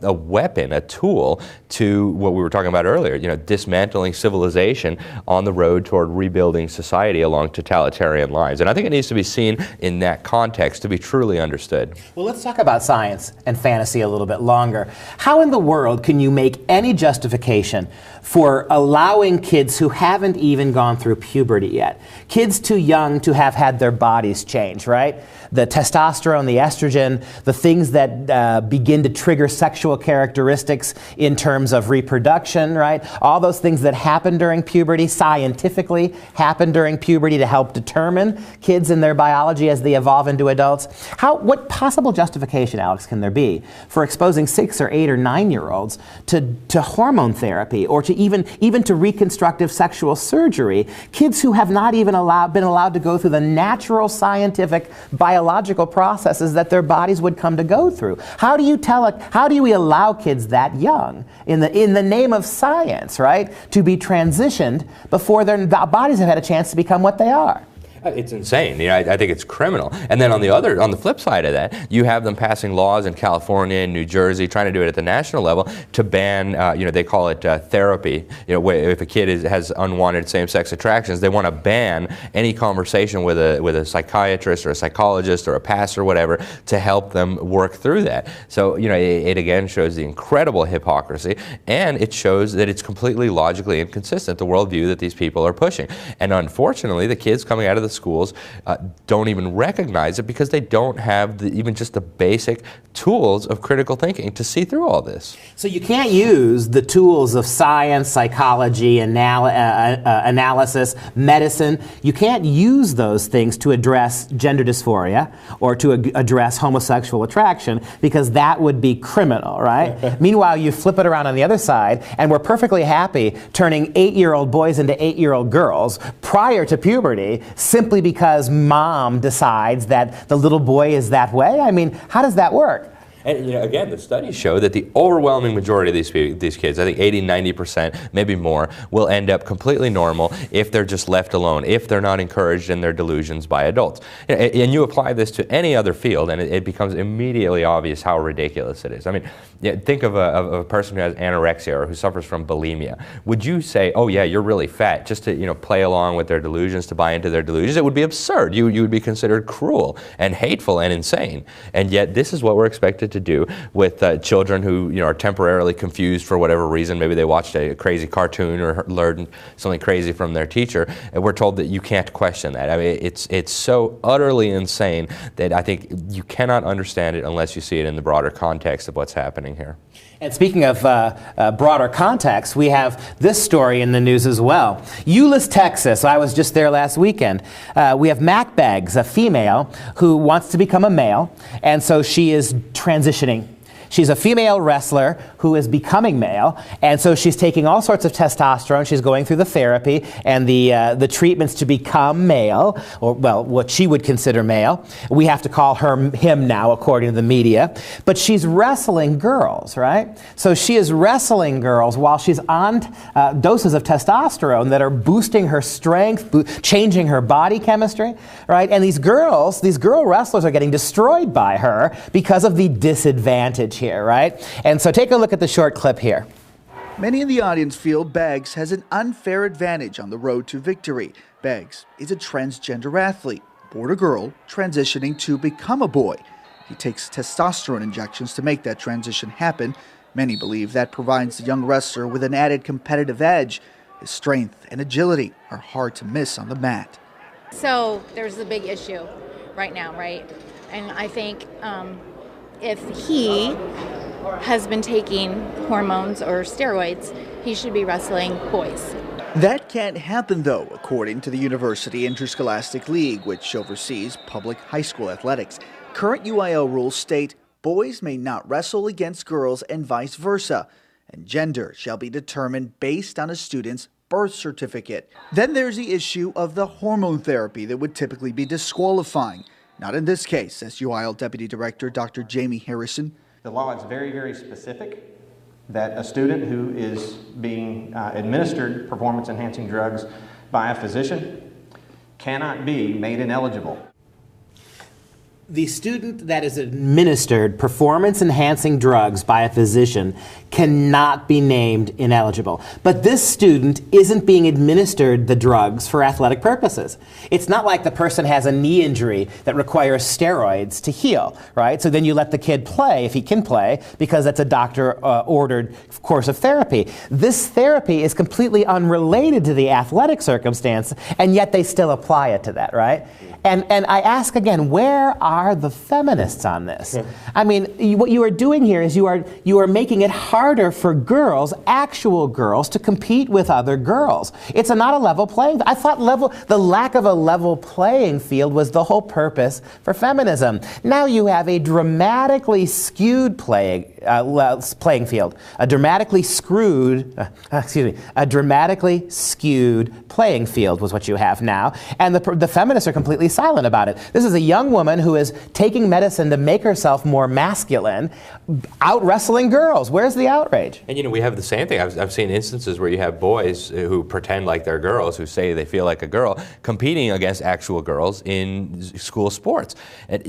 a weapon, a tool to what we were talking about earlier, dismantling civilization on the road toward rebuilding society along totalitarian lines. And I think it needs to be seen in that context to be truly understood. Well, let's talk about science and fantasy a little bit longer. How in the world can you make any justification for allowing kids who haven't even gone through puberty yet, kids too young to have had their bodies change, right? The testosterone, the estrogen, the things that begin to trigger sexual characteristics in terms of reproduction, right? All those things that happen during puberty, scientifically happen during puberty to help determine kids and their biology as they evolve into adults. What possible justification, Alex, can there be for exposing 6 or 8 or 9-year-olds to hormone therapy or to even to reconstructive sexual surgery, kids who have not even been allowed to go through the natural scientific biological processes that their bodies would come to go through? How do we allow kids that young in the name of science, right, to be transitioned before their bodies have had a chance to become what they are? It's insane. I think it's criminal. And then on the flip side of that, you have them passing laws in California and New Jersey, trying to do it at the national level to ban, they call it therapy. If a kid has unwanted same-sex attractions, they want to ban any conversation with a psychiatrist or a psychologist or a pastor or whatever to help them work through that. So, it again shows the incredible hypocrisy, and it shows that it's completely logically inconsistent, the worldview that these people are pushing. And unfortunately, the kids coming out of the schools don't even recognize it because they don't have even just the basic tools of critical thinking to see through all this. So you can't use the tools of science, psychology, analysis, medicine. You can't use those things to address gender dysphoria or to address homosexual attraction because that would be criminal, right? Meanwhile, you flip it around on the other side and we're perfectly happy turning 8-year-old boys into 8-year-old girls prior to puberty simply because mom decides that the little boy is that way? I mean, how does that work? And again, the studies show that the overwhelming majority of these kids, I think 80–90%, maybe more, will end up completely normal if they're just left alone, if they're not encouraged in their delusions by adults. And you apply this to any other field, and it becomes immediately obvious how ridiculous it is. I mean, think of a person who has anorexia or who suffers from bulimia. Would you say, oh yeah, you're really fat, just to play along with their delusions, to buy into their delusions? It would be absurd. You would be considered cruel and hateful and insane. And yet this is what we're expected to do with children who are temporarily confused for whatever reason. Maybe they watched a crazy cartoon or learned something crazy from their teacher, and we're told that you can't question that. I mean, it's so utterly insane that I think you cannot understand it unless you see it in the broader context of what's happening here. And speaking of broader context, we have this story in the news as well. Euless, Texas. I was just there last weekend. We have Mac Beggs, a female who wants to become a male, and so she is transitioning. She's a female wrestler who is becoming male, and so she's taking all sorts of testosterone. She's going through the therapy and the treatments to become male, or well, what she would consider male. We have to call him now, according to the media. But she's wrestling girls, right? So she is wrestling girls while she's on doses of testosterone that are boosting her strength, changing her body chemistry, right? And these girl wrestlers are getting destroyed by her because of the disadvantage here, right? And so take a look at the short clip here. Many in the audience feel Beggs has an unfair advantage on the road to victory. Beggs is a transgender athlete, born a girl, transitioning to become a boy. He takes testosterone injections to make that transition happen. Many believe that provides the young wrestler with an added competitive edge. His strength and agility are hard to miss on the mat. So there's a big issue right now, right? And I think if he has been taking hormones or steroids, he should be wrestling boys. That can't happen, though, according to the University Interscholastic League, which oversees public high school athletics. Current UIL rules state boys may not wrestle against girls and vice versa, and gender shall be determined based on a student's birth certificate. Then there's the issue of the hormone therapy that would typically be disqualifying. Not in this case, says UIL Deputy Director Dr. Jamie Harrison. The law is very, very specific that a student who is being administered performance-enhancing drugs by a physician cannot be made ineligible. The student that is administered performance-enhancing drugs by a physician cannot be named ineligible. But this student isn't being administered the drugs for athletic purposes. It's not like the person has a knee injury that requires steroids to heal, right? So then you let the kid play, if he can play, because that's a doctor-ordered course of therapy. This therapy is completely unrelated to the athletic circumstance, and yet they still apply it to that, right? And I ask again, where are the feminists on this? I mean, what you are doing here is you are making it harder for girls, actual girls, to compete with other girls. It's not a level playing. I thought the lack of a level playing field was the whole purpose for feminism. Now you have a dramatically skewed playing field, a dramatically skewed playing field was what you have now, and the feminists are completely silent about it. This is a young woman who is taking medicine to make herself more masculine, out wrestling girls. Where's the outrage? And we have the same thing. I've seen instances where you have boys who pretend like they're girls, who say they feel like a girl, competing against actual girls in school sports. And,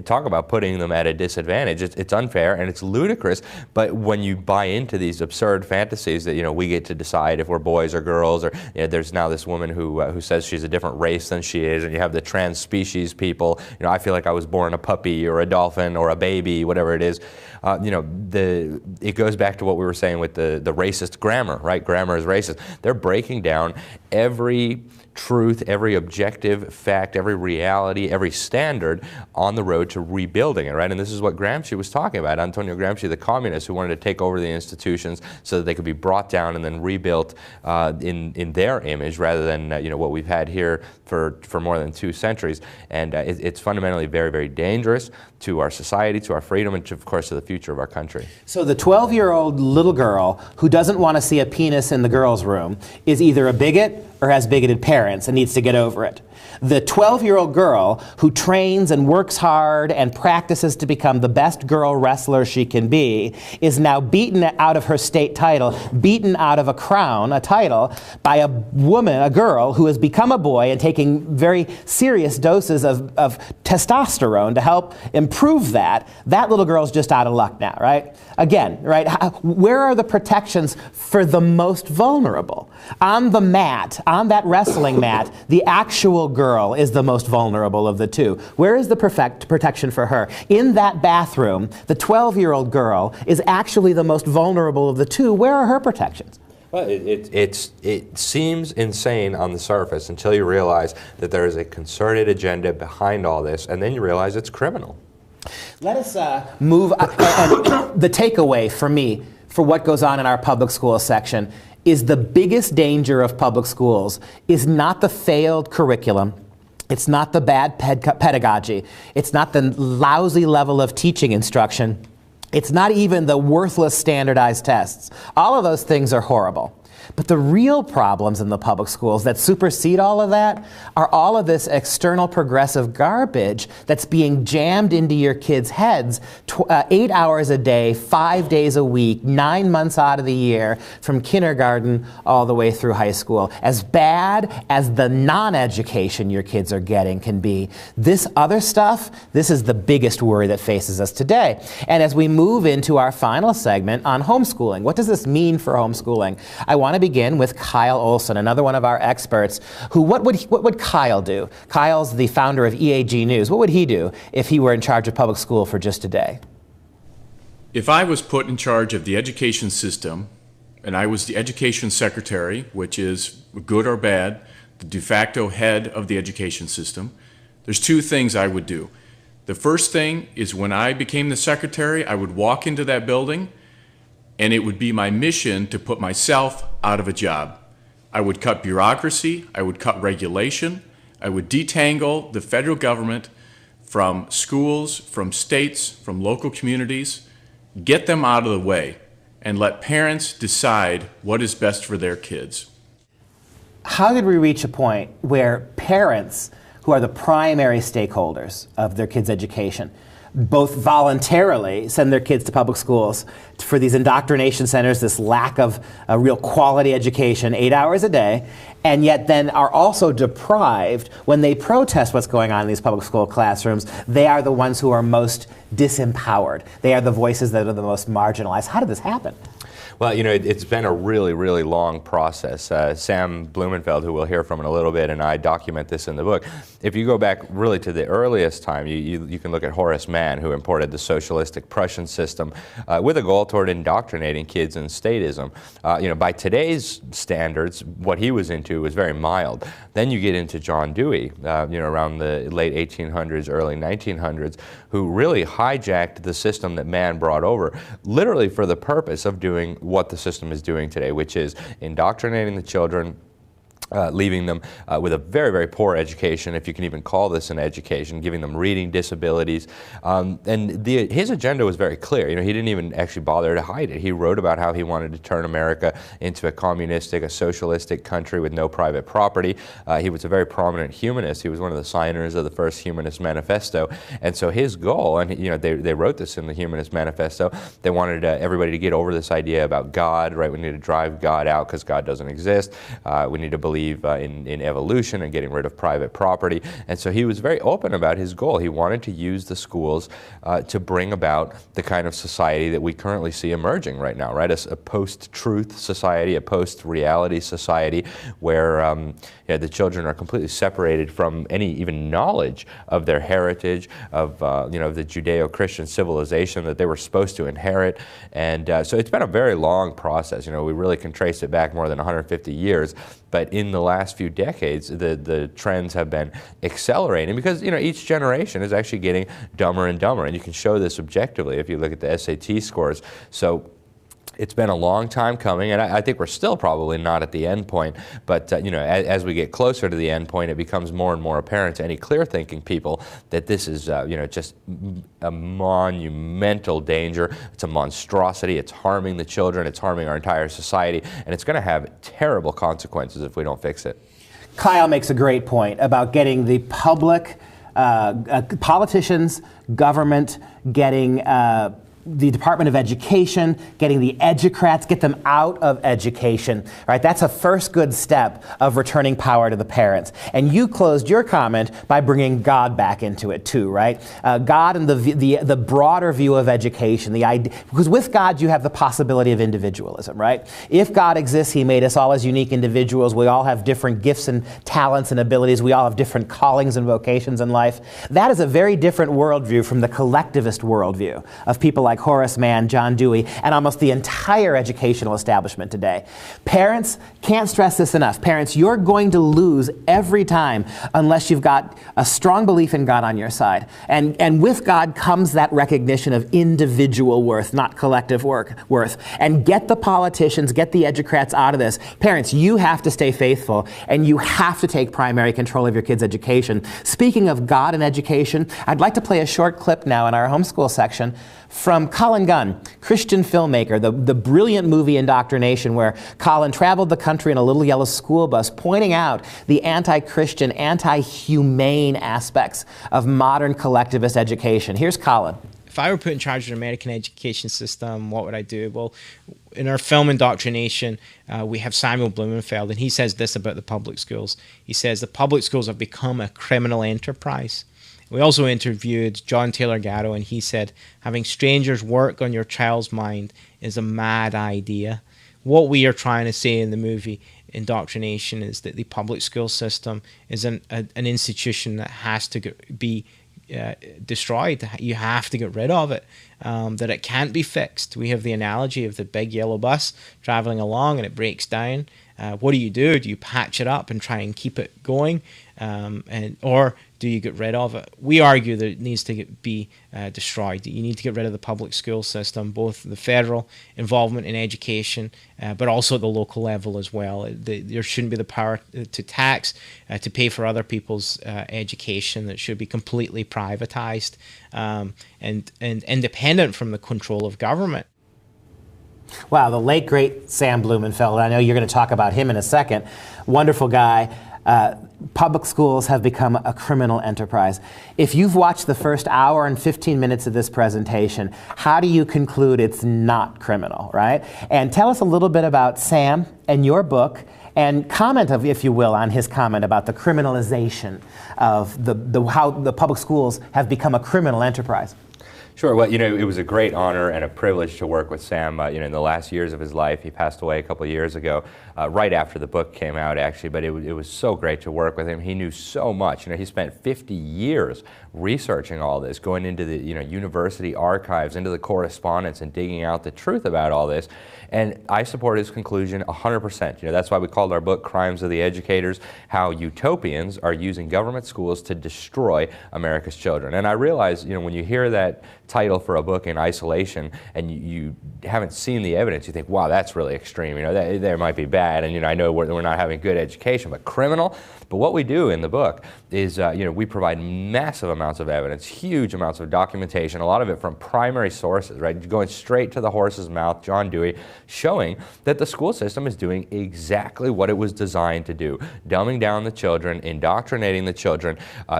talk about putting them at a disadvantage. It's unfair and it's ludicrous. But when you buy into these absurd fantasies that we get to decide if we're boys or girls, or there's now this woman who says she's a different race than she is, and you have the trans species people. I feel like I was born a puppy or a dolphin or a baby, whatever it is. It goes back to what we were saying with the racist grammar, right? Grammar is racist. They're breaking down every truth, every objective fact, every reality, every standard on the road to rebuilding it, right? And this is what Gramsci was talking about. Antonio Gramsci, the communist who wanted to take over the institutions so that they could be brought down and then rebuilt in their image, rather than what we've had here for more than 2 centuries. And it's fundamentally very, very dangerous to our society, to our freedom, and of course to the future of our country. So the 12-year-old little girl who doesn't want to see a penis in the girls' room is either a bigot or has bigoted parents and needs to get over it. The 12-year-old girl who trains and works hard and practices to become the best girl wrestler she can be is now beaten out of her state title, beaten out of a crown, a title, by a woman, a girl, who has become a boy and taking very serious doses of testosterone to help improve that. That little girl's just out of luck now, right? Again, right? Where are the protections for the most vulnerable? On the mat, on that wrestling mat, the actual girl is the most vulnerable of the two. Where is the protection for her? In that bathroom, the 12-year-old girl is actually the most vulnerable of the two. Where are her protections? Well, it seems insane on the surface until you realize that there is a concerted agenda behind all this, and then you realize it's criminal. Let us move, and the takeaway for me for what goes on in our public school section is the biggest danger of public schools is not the failed curriculum, it's not the bad pedagogy, it's not the lousy level of teaching instruction, it's not even the worthless standardized tests. All of those things are horrible. But the real problems in the public schools that supersede all of that are all of this external progressive garbage that's being jammed into your kids' heads 8 hours a day, 5 days a week, 9 months out of the year, from kindergarten all the way through high school. As bad as the non-education your kids are getting can be, this other stuff, this is the biggest worry that faces us today. And as we move into our final segment on homeschooling, what does this mean for homeschooling? I want to begin with Kyle Olson, another one of our experts, who, what would Kyle do? Kyle's the founder of EAG News. What would he do if he were in charge of public school for just a day? If I was put in charge of the education system, and I was the education secretary, which is good or bad, the de facto head of the education system, there's 2 things I would do. The first thing is, when I became the secretary, I would walk into that building, and it would be my mission to put myself out of a job. I would cut bureaucracy, I would cut regulation, I would detangle the federal government from schools, from states, from local communities, get them out of the way, and let parents decide what is best for their kids. How did we reach a point where parents, who are the primary stakeholders of their kids' education, both voluntarily send their kids to public schools for these indoctrination centers, this lack of a real quality education, 8 hours a day, and yet then are also deprived when they protest what's going on in these public school classrooms. They are the ones who are most disempowered. They are the voices that are the most marginalized. How did this happen? Well, you know, it's been a really, really long process. Sam Blumenfeld, who we'll hear from in a little bit, and I document this in the book. If you go back really to the earliest time, you can look at Horace Mann, who imported the socialistic Prussian system with a goal toward indoctrinating kids in statism. You know, by today's standards, what he was into was very mild. Then you get into John Dewey, you know, around the late 1800s, early 1900s, who really hijacked the system that Mann brought over, literally for the purpose of doing what the system is doing today, which is indoctrinating the children, leaving them with a very, very poor education, if you can even call this an education, giving them reading disabilities. And his agenda was very clear. You know, he didn't even actually bother to hide it. He wrote about how he wanted to turn America into a communistic, a socialistic country with no private property. He was a very prominent humanist. He was one of the signers of the first Humanist Manifesto. And so his goal, and you know, they wrote this in the Humanist Manifesto, they wanted everybody to get over this idea about God, right? We need to drive God out because God doesn't exist. We need to believe in evolution and getting rid of private property. And so he was very open about his goal. He wanted to use the schools to bring about the kind of society that we currently see emerging right now, right? A post-truth society, a post-reality society where you know, the children are completely separated from any even knowledge of their heritage, of you know, the Judeo-Christian civilization that they were supposed to inherit. And so it's been a very long process. You know, we really can trace it back more than 150 years. But in the last few decades, the trends have been accelerating because, you know, each generation is actually getting dumber and dumber. And you can show this objectively if you look at the SAT scores. So it's been a long time coming, and I think we're still probably not at the end point, but you know, as we get closer to the end point, it becomes more and more apparent to any clear-thinking people that this is you know, just a monumental danger. It's a monstrosity. It's harming the children. It's harming our entire society, and it's going to have terrible consequences if we don't fix it. Kyle makes a great point about getting the public, politicians, government, getting the Department of Education, getting the educrats, get them out of education, right? That's a first good step of returning power to the parents. And you closed your comment by bringing God back into it too, right? God and the broader view of education, the idea, because with God you have the possibility of individualism, right? If God exists, He made us all as unique individuals. We all have different gifts and talents and abilities. We all have different callings and vocations in life. That is a very different worldview from the collectivist worldview of people like Horace Mann, John Dewey, and almost the entire educational establishment today. Parents, can't stress this enough. Parents, you're going to lose every time unless you've got a strong belief in God on your side. And with God comes that recognition of individual worth, not collective worth. And get the politicians, get the educrats out of this. Parents, you have to stay faithful, and you have to take primary control of your kids' education. Speaking of God and education, I'd like to play a short clip now in our homeschool section from Colin Gunn, Christian filmmaker, the brilliant movie Indoctrination, where Colin traveled the country in a little yellow school bus pointing out the anti-Christian, anti-humane aspects of modern collectivist education. Here's Colin. If I were put in charge of the American education system, what would I do? Well, in our film Indoctrination, we have Samuel Blumenfeld, and he says this about the public schools. He says the public schools have become a criminal enterprise. We also interviewed John Taylor Gatto, and he said, having strangers work on your child's mind is a mad idea. What we are trying to say in the movie Indoctrination is that the public school system is an institution that has to be destroyed. You have to get rid of it, that it can't be fixed. We have the analogy of the big yellow bus traveling along and it breaks down. What do? Do you patch it up and try and keep it going, or do you get rid of it? We argue that it needs to be destroyed. You need to get rid of the public school system, both the federal involvement in education, but also at the local level as well. There shouldn't be the power to tax, to pay for other people's education. That should be completely privatized and independent from the control of government. Wow, the late, great Sam Blumenfeld. I know you're going to talk about him in a second. Wonderful guy. Public schools have become a criminal enterprise. If you've watched the first hour and 15 minutes of this presentation, how do you conclude it's not criminal, right? And tell us a little bit about Sam and your book, and comment, if you will, on his comment about the criminalization of how the public schools have become a criminal enterprise. Sure. Well, it was a great honor and a privilege to work with Sam. In the last years of his life, he passed away a couple of years ago, right after the book came out, actually. But it was so great to work with him. He knew so much. He spent 50 years researching all this, going into the university archives, into the correspondence, and digging out the truth about all this. And I support his conclusion 100%. That's why we called our book Crimes of the Educators, how utopians are using government schools to destroy America's children. And I realize, when you hear that title for a book in isolation and you haven't seen the evidence, you think, wow, that's really extreme. That might be bad, and I know we're not having good education, but criminal? But what we do in the book is, we provide massive amounts of evidence, huge amounts of documentation, a lot of it from primary sources, right? Going straight to the horse's mouth, John Dewey, showing that the school system is doing exactly what it was designed to do: dumbing down the children, indoctrinating the children,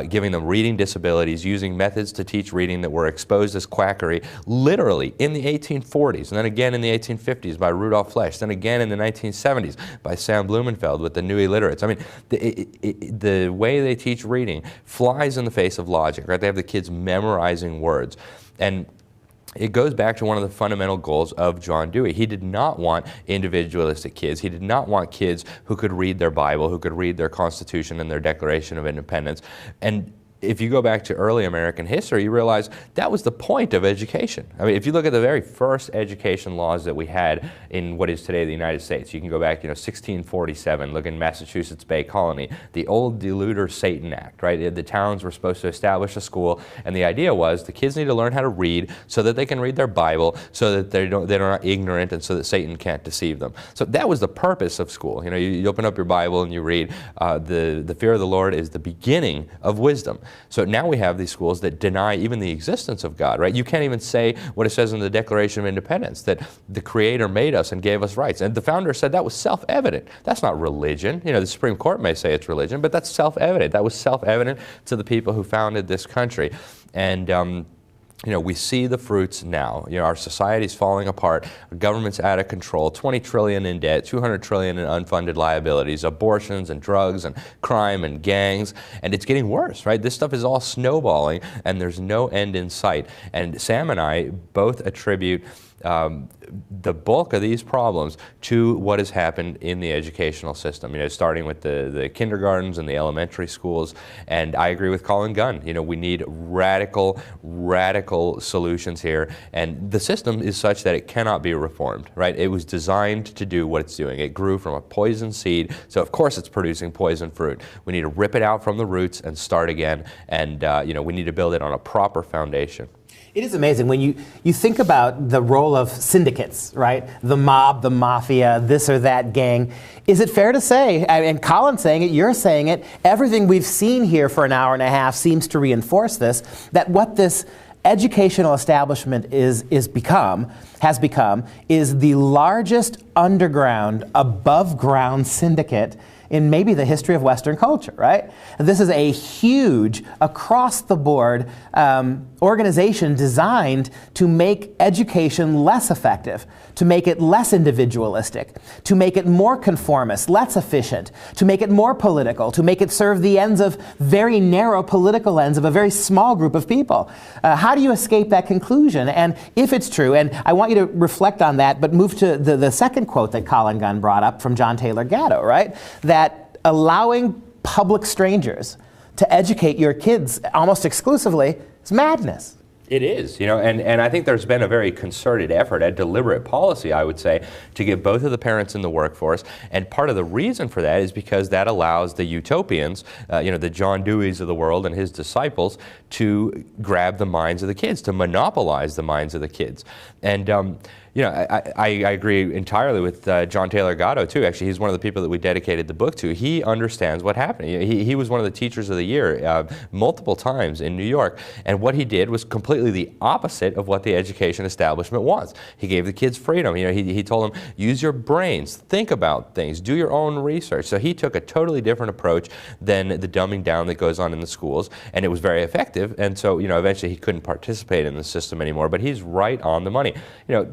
giving them reading disabilities, using methods to teach reading that were exposed as quackery, literally in the 1840s, and then again in the 1850s by Rudolf Flesch, then again in the 1970s by Sam Blumenfeld with the New Illiterates. I mean, the way they teach reading flies in the face of logic, right? They have the kids memorizing words. And it goes back to one of the fundamental goals of John Dewey. He did not want individualistic kids. He did not want kids who could read their Bible, who could read their Constitution and their Declaration of Independence. And if you go back to early American history, you realize that was the point of education. I mean, if you look at the very first education laws that we had in what is today the United States, you can go back, 1647, look in Massachusetts Bay Colony, the old Deluder Satan Act, right? The towns were supposed to establish a school, and the idea was the kids need to learn how to read so that they can read their Bible, so that they're not ignorant, and so that Satan can't deceive them. So that was the purpose of school. You open up your Bible and you read, the fear of the Lord is the beginning of wisdom. So now we have these schools that deny even the existence of God, right? You can't even say what it says in the Declaration of Independence, that the Creator made us and gave us rights. And the founder said that was self-evident. That's not religion. The Supreme Court may say it's religion, but that's self-evident. That was self-evident to the people who founded this country. And we see the fruits now. Our society's falling apart, our government's out of control, 20 trillion in debt, 200 trillion in unfunded liabilities, abortions and drugs and crime and gangs, and it's getting worse, right? This stuff is all snowballing, and there's no end in sight. And Sam and I both attribute the bulk of these problems to what has happened in the educational system, starting with the kindergartens and the elementary schools. And I agree with Colin Gunn. We need radical solutions here. And the system is such that it cannot be reformed, right? It was designed to do what it's doing. It grew from a poison seed, so of course it's producing poison fruit. We need to rip it out from the roots and start again. And we need to build it on a proper foundation. It is amazing when you think about the role of syndicates, right? The mob, the mafia, this or that gang. Is it fair to say, and Colin's saying it, you're saying it, everything we've seen here for an hour and a half seems to reinforce this, that what this educational establishment has become is the largest underground, above-ground syndicate in maybe the history of Western culture, right? This is a huge, across-the-board organization designed to make education less effective, to make it less individualistic, to make it more conformist, less efficient, to make it more political, to make it serve the ends of very narrow political ends of a very small group of people. How do you escape that conclusion? And if it's true, and I want you to reflect on that, but move to the second quote that Colin Gunn brought up from John Taylor Gatto, right? That allowing public strangers to educate your kids almost exclusively is madness. It is, and I think there's been a very concerted effort, a deliberate policy, I would say, to get both of the parents in the workforce. And part of the reason for that is because that allows the utopians, the John Deweys of the world and his disciples, to grab the minds of the kids, to monopolize the minds of the kids. And You know, I agree entirely with John Taylor Gatto, too. Actually, he's one of the people that we dedicated the book to. He understands what happened. He was one of the teachers of the year multiple times in New York, and what he did was completely the opposite of what the education establishment wants. He gave the kids freedom. You know, he told them, use your brains, think about things, do your own research. So he took a totally different approach than the dumbing down that goes on in the schools, and it was very effective. And so, you know, eventually he couldn't participate in the system anymore, but he's right on the money. You know,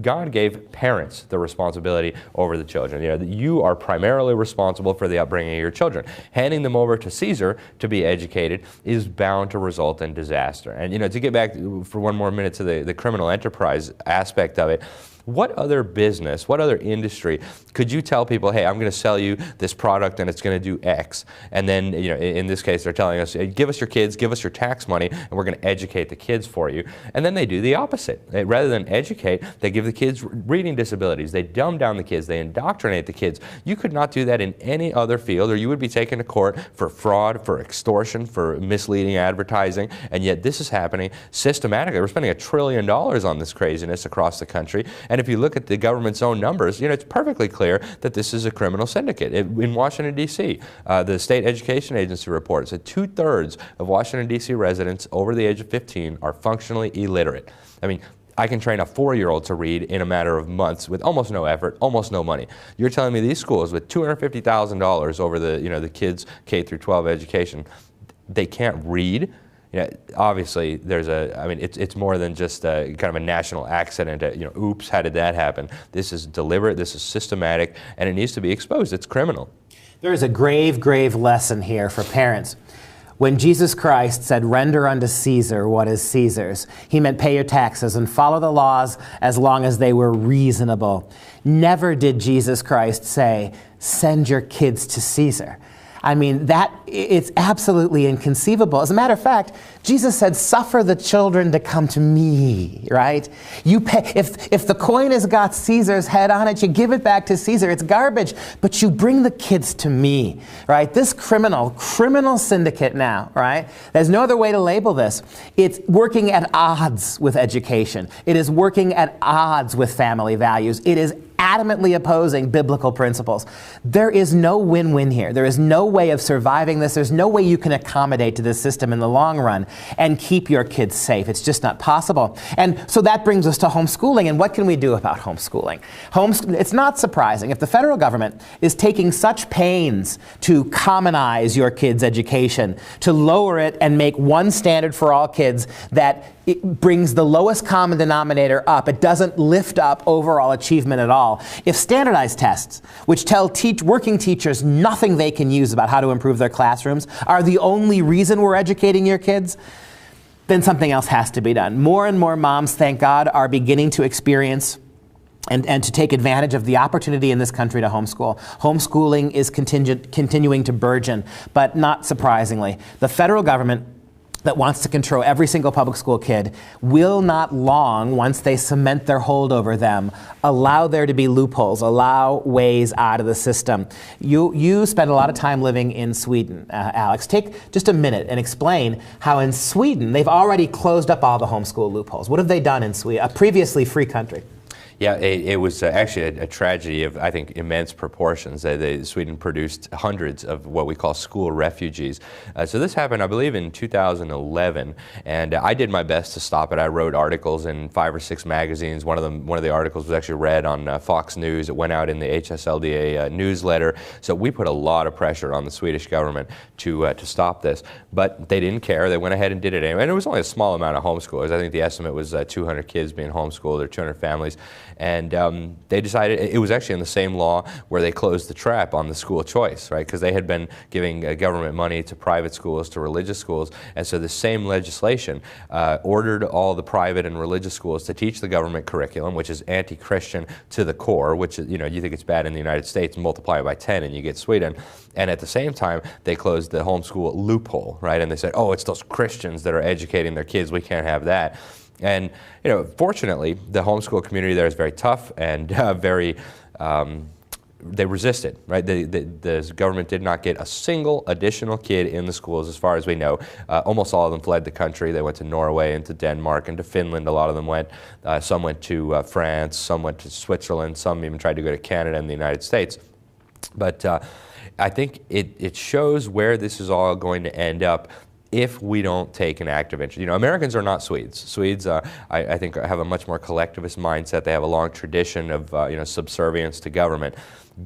God gave parents the responsibility over the children. You know, you are primarily responsible for the upbringing of your children. Handing them over to Caesar to be educated is bound to result in disaster. And, you know, to get back for one more minute to the criminal enterprise aspect of it, what other business, what other industry could you tell people, hey, I'm going to sell you this product and it's going to do X? And then, you know, in this case, they're telling us, give us your kids, give us your tax money, and we're going to educate the kids for you. And then they do the opposite. Rather than educate, they give the kids reading disabilities. They dumb down the kids. They indoctrinate the kids. You could not do that in any other field, or you would be taken to court for fraud, for extortion, for misleading advertising. And yet this is happening systematically. We're spending $1 trillion on this craziness across the country. And if you look at the government's own numbers, you know, it's perfectly clear that this is a criminal syndicate. In Washington, D.C., the State Education Agency reports that 2/3 of Washington, D.C. residents over the age of 15 are functionally illiterate. I mean, I can train a 4-year-old to read in a matter of months with almost no effort, almost no money. You're telling me these schools with $250,000 over the, you know, the kids' K through 12 education, they can't read? You know, obviously, there's I mean, it's more than just kind of a national accident. You know, oops, how did that happen? This is deliberate, this is systematic, and it needs to be exposed. It's criminal. There is a grave, grave lesson here for parents. When Jesus Christ said, render unto Caesar what is Caesar's, he meant pay your taxes and follow the laws as long as they were reasonable. Never did Jesus Christ say, send your kids to Caesar. I mean, it's absolutely inconceivable. As a matter of fact, Jesus said, suffer the children to come to me, right? You pay, if the coin has got Caesar's head on it, you give it back to Caesar. It's garbage, but you bring the kids to me, right? This criminal syndicate now, right? There's no other way to label this. It's working at odds with education. It is working at odds with family values. It is adamantly opposing biblical principles. There is no win-win here. There is no way of surviving this. There's no way you can accommodate to this system in the long run and keep your kids safe. It's just not possible. And so that brings us to homeschooling. And what can we do about homeschooling? It's not surprising. If the federal government is taking such pains to commonize your kids' education, to lower it and make one standard for all kids that it brings the lowest common denominator up. It doesn't lift up overall achievement at all. If standardized tests, which tell working teachers nothing they can use about how to improve their classrooms, are the only reason we're educating your kids, then something else has to be done. More and more moms, thank God, are beginning to experience and to take advantage of the opportunity in this country to homeschool. Homeschooling is continuing to burgeon, but not surprisingly, the federal government that wants to control every single public school kid will not long, once they cement their hold over them, allow there to be loopholes, allow ways out of the system. You spend a lot of time living in Sweden, Alex. Take just a minute and explain how in Sweden they've already closed up all the homeschool loopholes. What have they done in Sweden, a previously free country? Yeah, it was actually a tragedy of, I think, immense proportions. Sweden produced hundreds of what we call school refugees. So this happened, I believe, in 2011, and I did my best to stop it. I wrote articles in 5 or 6 magazines. One of the articles was actually read on Fox News. It went out in the HSLDA newsletter. So we put a lot of pressure on the Swedish government to stop this, but they didn't care. They went ahead and did it anyway. And it was only a small amount of homeschoolers. I think the estimate was 200 kids being homeschooled, or 200 families. And they decided, it was actually in the same law where they closed the trap on the school choice, right? Because they had been giving government money to private schools, to religious schools. And so the same legislation ordered all the private and religious schools to teach the government curriculum, which is anti-Christian to the core, which is, you know, you think it's bad in the United States, multiply it by 10 and you get Sweden. And at the same time, they closed the homeschool loophole, right? And they said, oh, it's those Christians that are educating their kids. We can't have that. And, you know, fortunately, the homeschool community there is very tough and very they resisted, right? The government did not get a single additional kid in the schools, as far as we know. Almost all of them fled the country. They went to Norway and to Denmark and to Finland. A lot of them went. Some went to France. Some went to Switzerland. Some even tried to go to Canada and the United States. But I think it shows where this is all going to end up if we don't take an active interest. You know, Americans are not Swedes. Swedes, I think, have a much more collectivist mindset. They have a long tradition of subservience to government.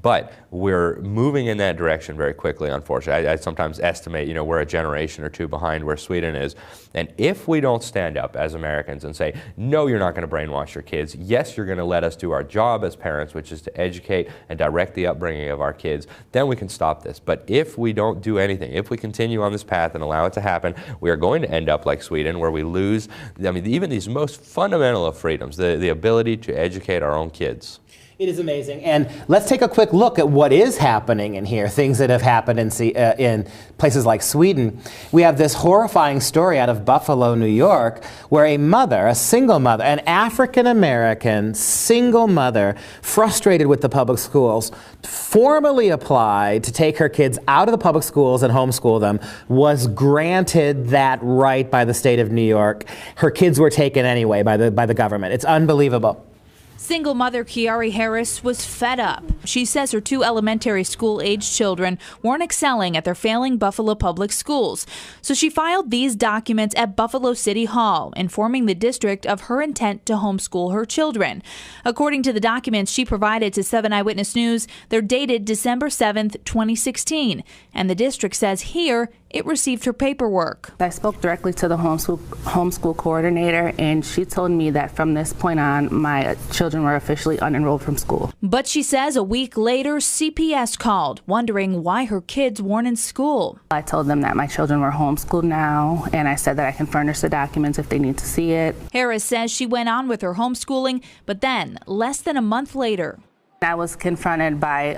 But we're moving in that direction very quickly, unfortunately. I sometimes estimate, we're a generation or two behind where Sweden is. And if we don't stand up as Americans and say, no, you're not going to brainwash your kids. Yes, you're going to let us do our job as parents, which is to educate and direct the upbringing of our kids, then we can stop this. But if we don't do anything, if we continue on this path and allow it to happen, we are going to end up like Sweden, where we lose, even these most fundamental of freedoms, the ability to educate our own kids. It is amazing. And let's take a quick look at what is happening in here, things that have happened in places like Sweden. We have this horrifying story out of Buffalo, New York, where a single mother, an African-American single mother, frustrated with the public schools, formally applied to take her kids out of the public schools and homeschool them, was granted that right by the state of New York. Her kids were taken anyway by the government. It's unbelievable. Single mother Kiari Harris was fed up. She says her 2 elementary school-age children weren't excelling at their failing Buffalo public schools. So she filed these documents at Buffalo City Hall, informing the district of her intent to homeschool her children. According to the documents she provided to 7 Eyewitness News, they're dated December 7th, 2016. And the district says here it received her paperwork. I spoke directly to the homeschool coordinator, and she told me that from this point on, my children were officially unenrolled from school. But she says a week later, CPS called, wondering why her kids weren't in school. I told them that my children were homeschooled now, and I said that I can furnish the documents if they need to see it. Harris says she went on with her homeschooling, but then, less than a month later, I was confronted by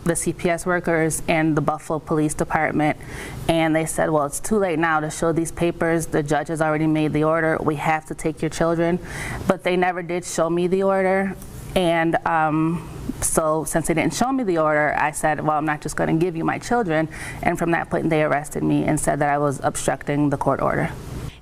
the CPS workers and the Buffalo Police Department, and they said, well, it's too late now to show these papers. The judge has already made the order. We have to take your children. But they never did show me the order. And so since they didn't show me the order, I said, well, I'm not just going to give you my children. And from that point, they arrested me and said that I was obstructing the court order.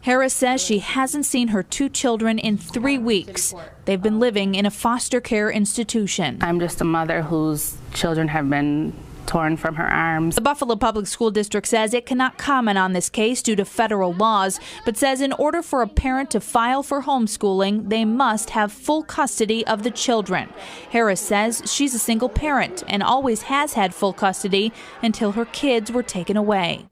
Harris says she hasn't seen her 2 children in 3 weeks. They've been living in a foster care institution. I'm just a mother whose children have been torn from her arms. The Buffalo Public School District says it cannot comment on this case due to federal laws, but says in order for a parent to file for homeschooling, they must have full custody of the children. Harris says she's a single parent and always has had full custody until her kids were taken away.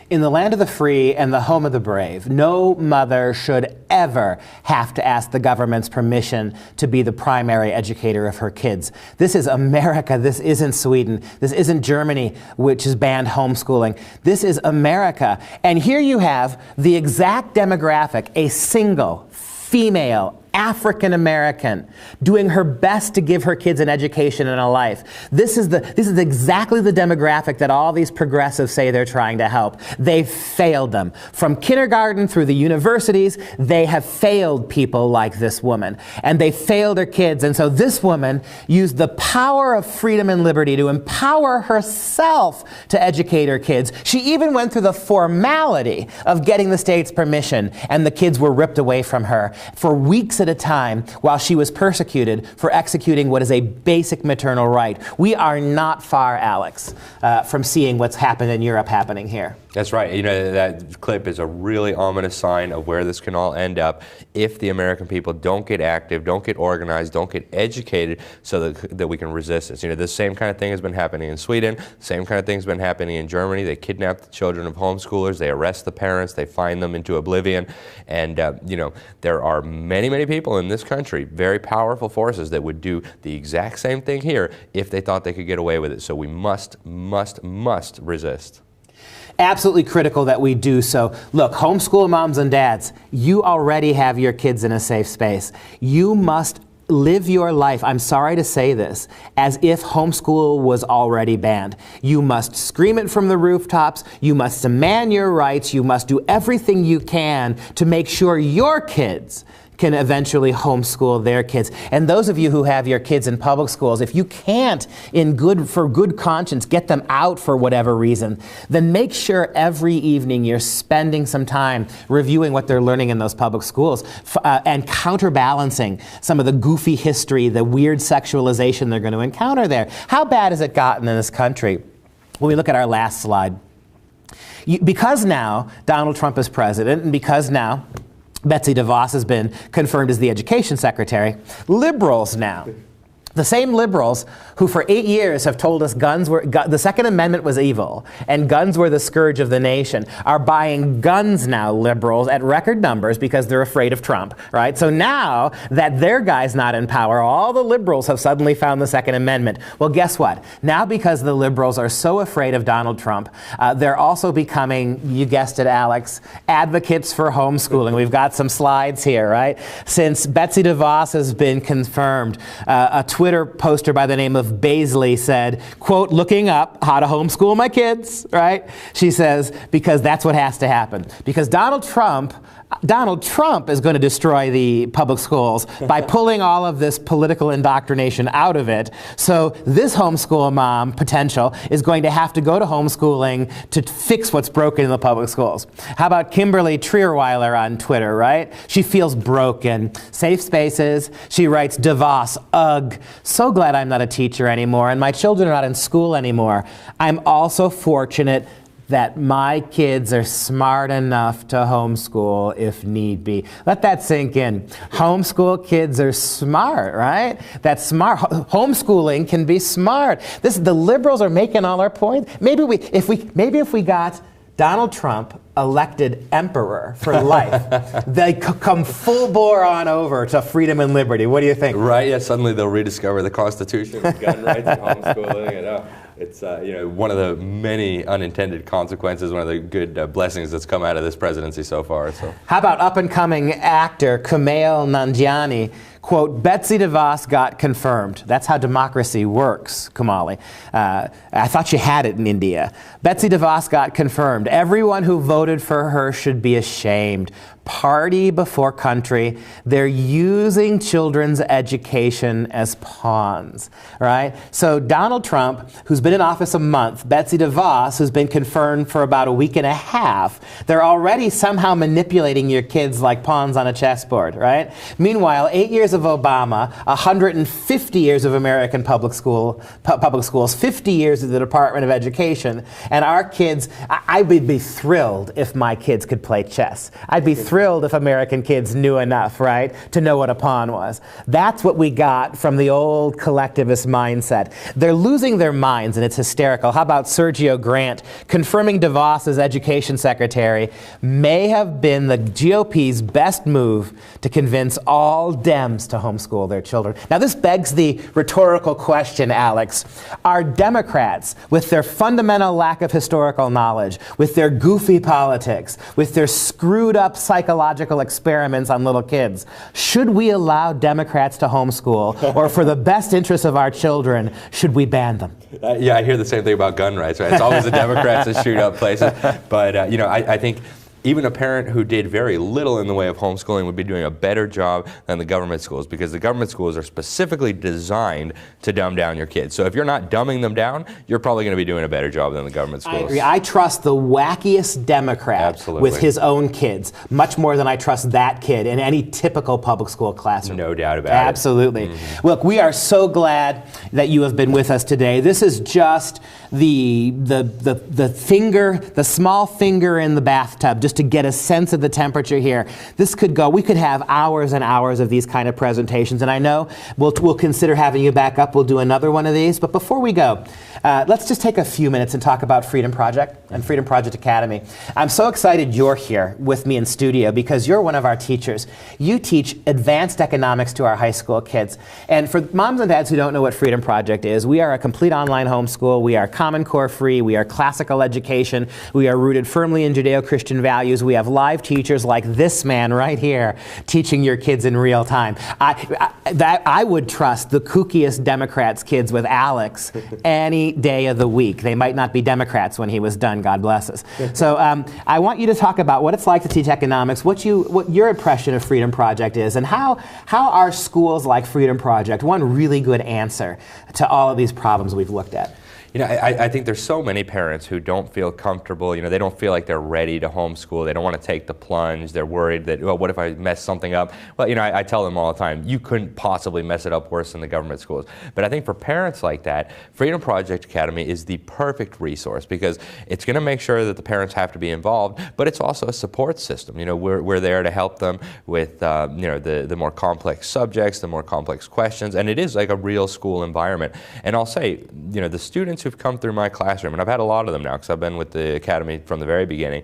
In the land of the free and the home of the brave, no mother should ever have to ask the government's permission to be the primary educator of her kids. This is America. This isn't Sweden. This isn't Germany, which has banned homeschooling. This is America. And here you have the exact demographic, a single female African American doing her best to give her kids an education and a life. This is exactly the demographic that all these progressives say they're trying to help. They've failed them. From kindergarten through the universities, they have failed people like this woman. And they failed her kids. And so this woman used the power of freedom and liberty to empower herself to educate her kids. She even went through the formality of getting the state's permission, and the kids were ripped away from her for weeks at a time while she was persecuted for executing what is a basic maternal right. We are not far, Alex, from seeing what's happened in Europe happening here. That's right. You know, that clip is a really ominous sign of where this can all end up if the American people don't get active, don't get organized, don't get educated so that we can resist this. You know, the same kind of thing has been happening in Sweden, same kind of thing has been happening in Germany. They kidnap the children of homeschoolers, they arrest the parents, they fine them into oblivion. And, you know, there are many, many people in this country, very powerful forces that would do the exact same thing here if they thought they could get away with it. So we must resist. Absolutely critical that we do so. Look, homeschool moms and dads, you already have your kids in a safe space. You must live your life, I'm sorry to say this, as if homeschool was already banned. You must scream it from the rooftops. You must demand your rights. You must do everything you can to make sure your kids can eventually homeschool their kids. And those of you who have your kids in public schools, if you can't, for good conscience, get them out for whatever reason, then make sure every evening you're spending some time reviewing what they're learning in those public schools and counterbalancing some of the goofy history, the weird sexualization they're going to encounter there. How bad has it gotten in this country? When we look at our last slide, because now Donald Trump is president, and because now Betsy DeVos has been confirmed as the education secretary, liberals now, the same liberals who for 8 years have told us the Second Amendment was evil and guns were the scourge of the nation, are buying guns now, liberals, at record numbers because they're afraid of Trump, right? So now that their guy's not in power, all the liberals have suddenly found the Second Amendment. Well, guess what? Now because the liberals are so afraid of Donald Trump, they're also becoming, you guessed it, Alex, advocates for homeschooling. We've got some slides here, right? Since Betsy DeVos has been confirmed, a Twitter poster by the name of Baisley said, quote, looking up how to homeschool my kids, right? She says, because that's what has to happen. Because Donald Trump is going to destroy the public schools by pulling all of this political indoctrination out of it. So this homeschool mom potential is going to have to go to homeschooling to fix what's broken in the public schools. How about Kimberly Trierweiler on Twitter, right? She feels broken. Safe spaces. She writes, DeVos, ugh, so glad I'm not a teacher anymore and my children are not in school anymore. I'm also fortunate that my kids are smart enough to homeschool if need be. Let that sink in. Homeschool kids are smart, right? That's smart. Homeschooling can be smart. The liberals are making all our points. Maybe if we got Donald Trump elected emperor for life, they come full bore on over to freedom and liberty. What do you think? Right, yeah, suddenly they'll rediscover the Constitution, gun rights, and homeschooling, it's one of the many unintended consequences, one of the good blessings that's come out of this presidency so far. So, how about up-and-coming actor Kumail Nanjiani? Quote, Betsy DeVos got confirmed. That's how democracy works, Kamali. I thought you had it in India. Betsy DeVos got confirmed. Everyone who voted for her should be ashamed. Party before country. They're using children's education as pawns, right? So Donald Trump, who's been in office a month, Betsy DeVos, who's been confirmed for about a week and a half, they're already somehow manipulating your kids like pawns on a chessboard, right? Meanwhile, 8 years of Obama, 150 years of American public schools, 50 years of the Department of Education, and our kids, I would be thrilled if my kids could play chess. I'd be thrilled if American kids knew enough, right, to know what a pawn was. That's what we got from the old collectivist mindset. They're losing their minds, and it's hysterical. How about Sergio Grant confirming DeVos as education secretary may have been the GOP's best move to convince all Dems to homeschool their children. Now, this begs the rhetorical question, Alex. Are Democrats, with their fundamental lack of historical knowledge, with their goofy politics, with their screwed up psychological experiments on little kids, should we allow Democrats to homeschool, or for the best interests of our children, should we ban them? Yeah, I hear the same thing about gun rights, right? It's always the Democrats that shoot up places. But, I think even a parent who did very little in the way of homeschooling would be doing a better job than the government schools, because the government schools are specifically designed to dumb down your kids. So if you're not dumbing them down, you're probably going to be doing a better job than the government schools. I agree. I trust the wackiest Democrat with his own kids much more than I trust that kid in any typical public school classroom. No doubt about it. Absolutely. Mm-hmm. Look, we are so glad that you have been with us today. This is just the finger, the small finger in the bathtub, just to get a sense of the temperature here. This could go, we could have hours and hours of these kind of presentations, and I know we'll consider having you back up. We'll do another one of these, but before we go, let's just take a few minutes and talk about Freedom Project and Freedom Project Academy. I'm so excited you're here with me in studio because you're one of our teachers. You teach advanced economics to our high school kids. And for moms and dads who don't know what Freedom Project is, we are a complete online homeschool. We are Common Core free. We are classical education. We are rooted firmly in Judeo-Christian values. values. We have live teachers like this man right here teaching your kids in real time. I would trust the kookiest Democrats' kids with Alex any day of the week. They might not be Democrats when he was done, God bless us. So I want you to talk about what it's like to teach economics, what your impression of Freedom Project is, and how are schools like Freedom Project one really good answer to all of these problems we've looked at. You know, I think there's so many parents who don't feel comfortable. You know, they don't feel like they're ready to homeschool. They don't want to take the plunge. They're worried that, well, what if I mess something up? Well, you know, I tell them all the time, you couldn't possibly mess it up worse than the government schools. But I think for parents like that, Freedom Project Academy is the perfect resource because it's going to make sure that the parents have to be involved, but it's also a support system. You know, we're there to help them with, you know, the more complex subjects, the more complex questions, and it is like a real school environment. And I'll say, you know, the students who've come through my classroom, and I've had a lot of them now because I've been with the Academy from the very beginning,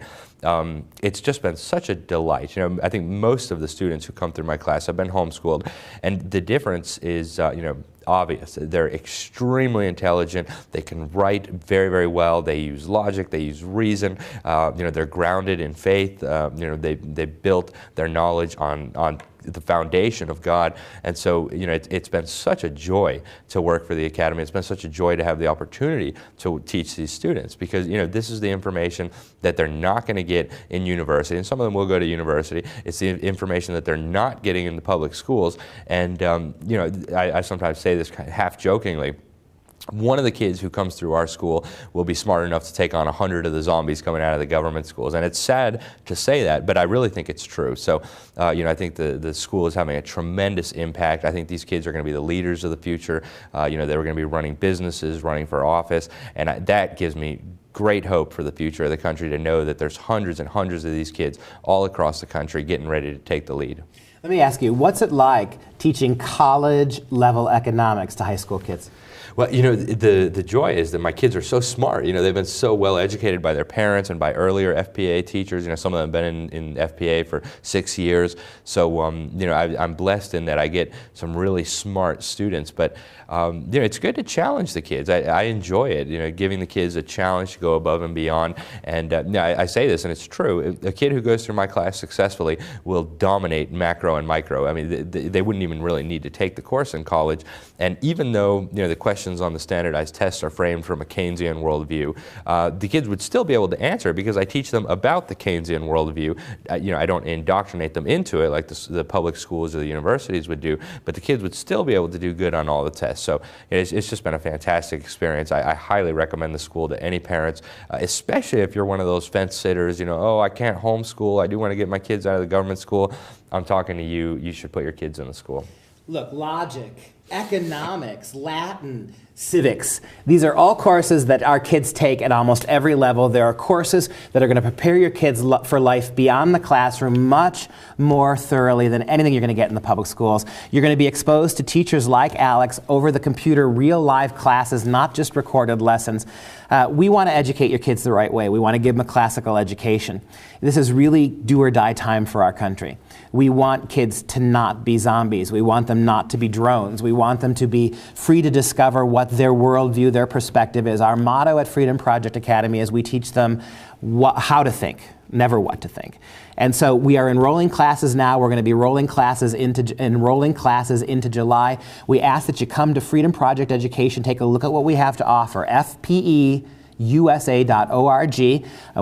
it's just been such a delight. You know, I think most of the students who come through my class have been homeschooled, and the difference is, you know, obvious. They're extremely intelligent. They can write very, very well. They use logic. They use reason. You know, they're grounded in faith. You know, they built their knowledge on the foundation of God. And so, you know, it's been such a joy to work for the Academy. It's been such a joy to have the opportunity to teach these students because, you know, this is the information that they're not going to get in university. And some of them will go to university. It's the information that they're not getting in the public schools. And, you know, I sometimes say this kind of half jokingly. One of the kids who comes through our school will be smart enough to take on 100 of the zombies coming out of the government schools. And it's sad to say that, but I really think it's true. So, you know, I think the school is having a tremendous impact. I think these kids are going to be the leaders of the future. You know, they're going to be running businesses, running for office, and that gives me great hope for the future of the country to know that there's hundreds and hundreds of these kids all across the country getting ready to take the lead. Let me ask you, what's it like teaching college-level economics to high school kids? Well, you know, the joy is that my kids are so smart. You know, they've been so well educated by their parents and by earlier FPA teachers. You know, some of them have been in FPA for 6 years. So, you know, I'm blessed in that I get some really smart students. But, you know, it's good to challenge the kids. I enjoy it, you know, giving the kids a challenge to go above and beyond. And you know, I say this, and it's true. A kid who goes through my class successfully will dominate macro and micro. I mean, they wouldn't even really need to take the course in college. And even though, you know, the questions on the standardized tests are framed from a Keynesian worldview, the kids would still be able to answer because I teach them about the Keynesian worldview. You know, I don't indoctrinate them into it like the public schools or the universities would do, but the kids would still be able to do good on all the tests. So it's just been a fantastic experience. I highly recommend the school to any parents, especially if you're one of those fence sitters, you know, oh, I can't homeschool, I do want to get my kids out of the government school. I'm talking to you. You should put your kids in the school. Look, logic, economics, Latin, civics. These are all courses that our kids take at almost every level. There are courses that are going to prepare your kids for life beyond the classroom much more thoroughly than anything you're going to get in the public schools. You're going to be exposed to teachers like Alex over the computer, real live classes, not just recorded lessons. We want to educate your kids the right way. We want to give them a classical education. This is really do or die time for our country. We want kids to not be zombies. We want them not to be drones. We want them to be free to discover what their worldview, their perspective is. Our motto at Freedom Project Academy is we teach them how to think, never what to think. And so we are enrolling classes now. We're going to be enrolling classes into July. We ask that you come to Freedom Project Education, take a look at what we have to offer. FPEUSA.org.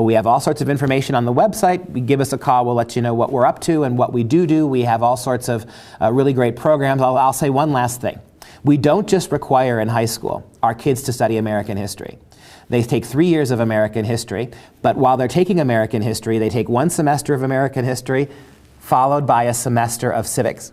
We have all sorts of information on the website. Give us a call. We'll let you know what we're up to and what we do. We have all sorts of really great programs. I'll say one last thing. We don't just require in high school our kids to study American history. They take 3 years of American history, but while they're taking American history, they take 1 semester of American history followed by a semester of civics.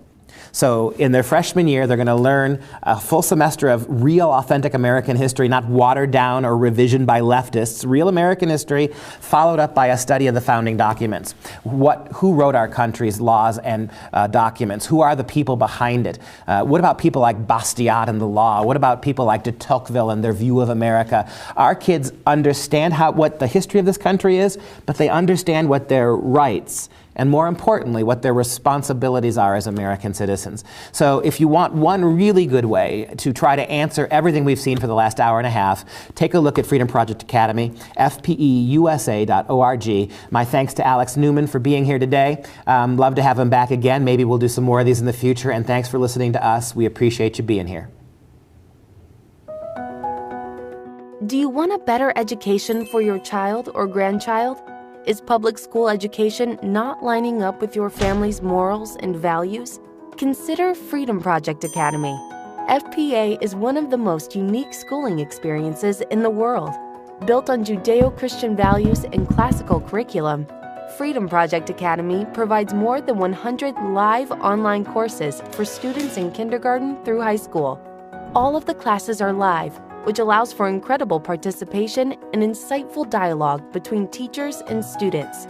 So in their freshman year, they're going to learn a full semester of real, authentic American history, not watered down or revision by leftists. Real American history, followed up by a study of the founding documents. Who wrote our country's laws and documents? Who are the people behind it? What about people like Bastiat and the law? What about people like de Tocqueville and their view of America? Our kids understand what the history of this country is, but they understand what their rights and more importantly, what their responsibilities are as American citizens. So if you want one really good way to try to answer everything we've seen for the last hour and a half, take a look at Freedom Project Academy, fpeusa.org. My thanks to Alex Newman for being here today. Love to have him back again. Maybe we'll do some more of these in the future, and thanks for listening to us. We appreciate you being here. Do you want a better education for your child or grandchild? Is public school education not lining up with your family's morals and values? Consider Freedom Project Academy. FPA is one of the most unique schooling experiences in the world. Built on Judeo-Christian values and classical curriculum, Freedom Project Academy provides more than 100 live online courses for students in kindergarten through high school. All of the classes are live, which allows for incredible participation and insightful dialogue between teachers and students.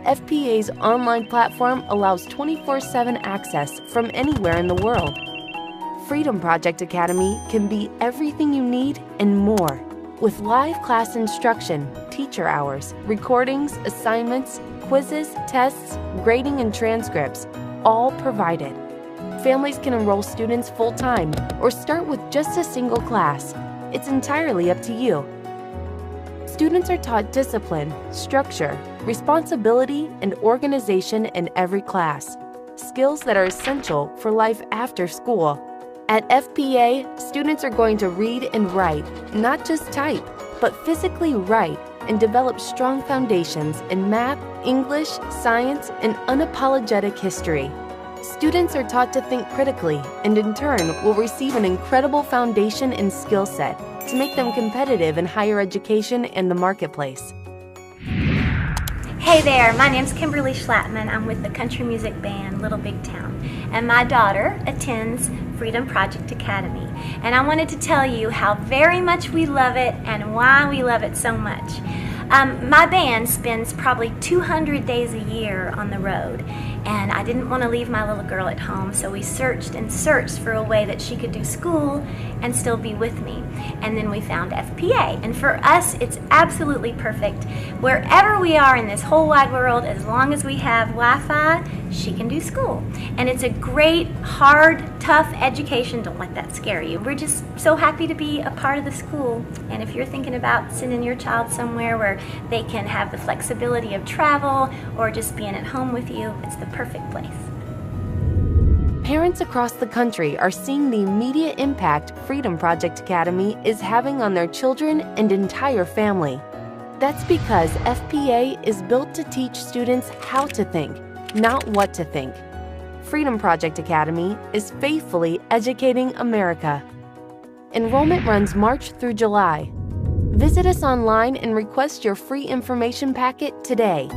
FPA's online platform allows 24/7 access from anywhere in the world. Freedom Project Academy can be everything you need and more, with live class instruction, teacher hours, recordings, assignments, quizzes, tests, grading, and transcripts, all provided. Families can enroll students full-time or start with just a single class. It's entirely up to you. Students are taught discipline, structure, responsibility, and organization in every class, skills that are essential for life after school. At FPA, students are going to read and write, not just type, but physically write and develop strong foundations in math, English, science, and unapologetic history. Students are taught to think critically and in turn will receive an incredible foundation and skill set to make them competitive in higher education and the marketplace. Hey there, my name's Kimberly Schlattman. I'm with the country music band Little Big Town, and my daughter attends Freedom Project Academy. And I wanted to tell you how very much we love it and why we love it so much. My band spends probably 200 days a year on the road, and I didn't want to leave my little girl at home, so we searched and searched for a way that she could do school and still be with me. And then we found FPA, and for us it's absolutely perfect. Wherever we are in this whole wide world, as long as we have Wi-Fi, she can do school. And it's a great, hard, tough education. Don't let that scare you. We're just so happy to be a part of the school. And if you're thinking about sending your child somewhere where they can have the flexibility of travel or just being at home with you, it's the perfect place. Parents across the country are seeing the immediate impact Freedom Project Academy is having on their children and entire family. That's because FPA is built to teach students how to think, not what to think. Freedom Project Academy is faithfully educating America. Enrollment runs March through July. Visit us online and request your free information packet today.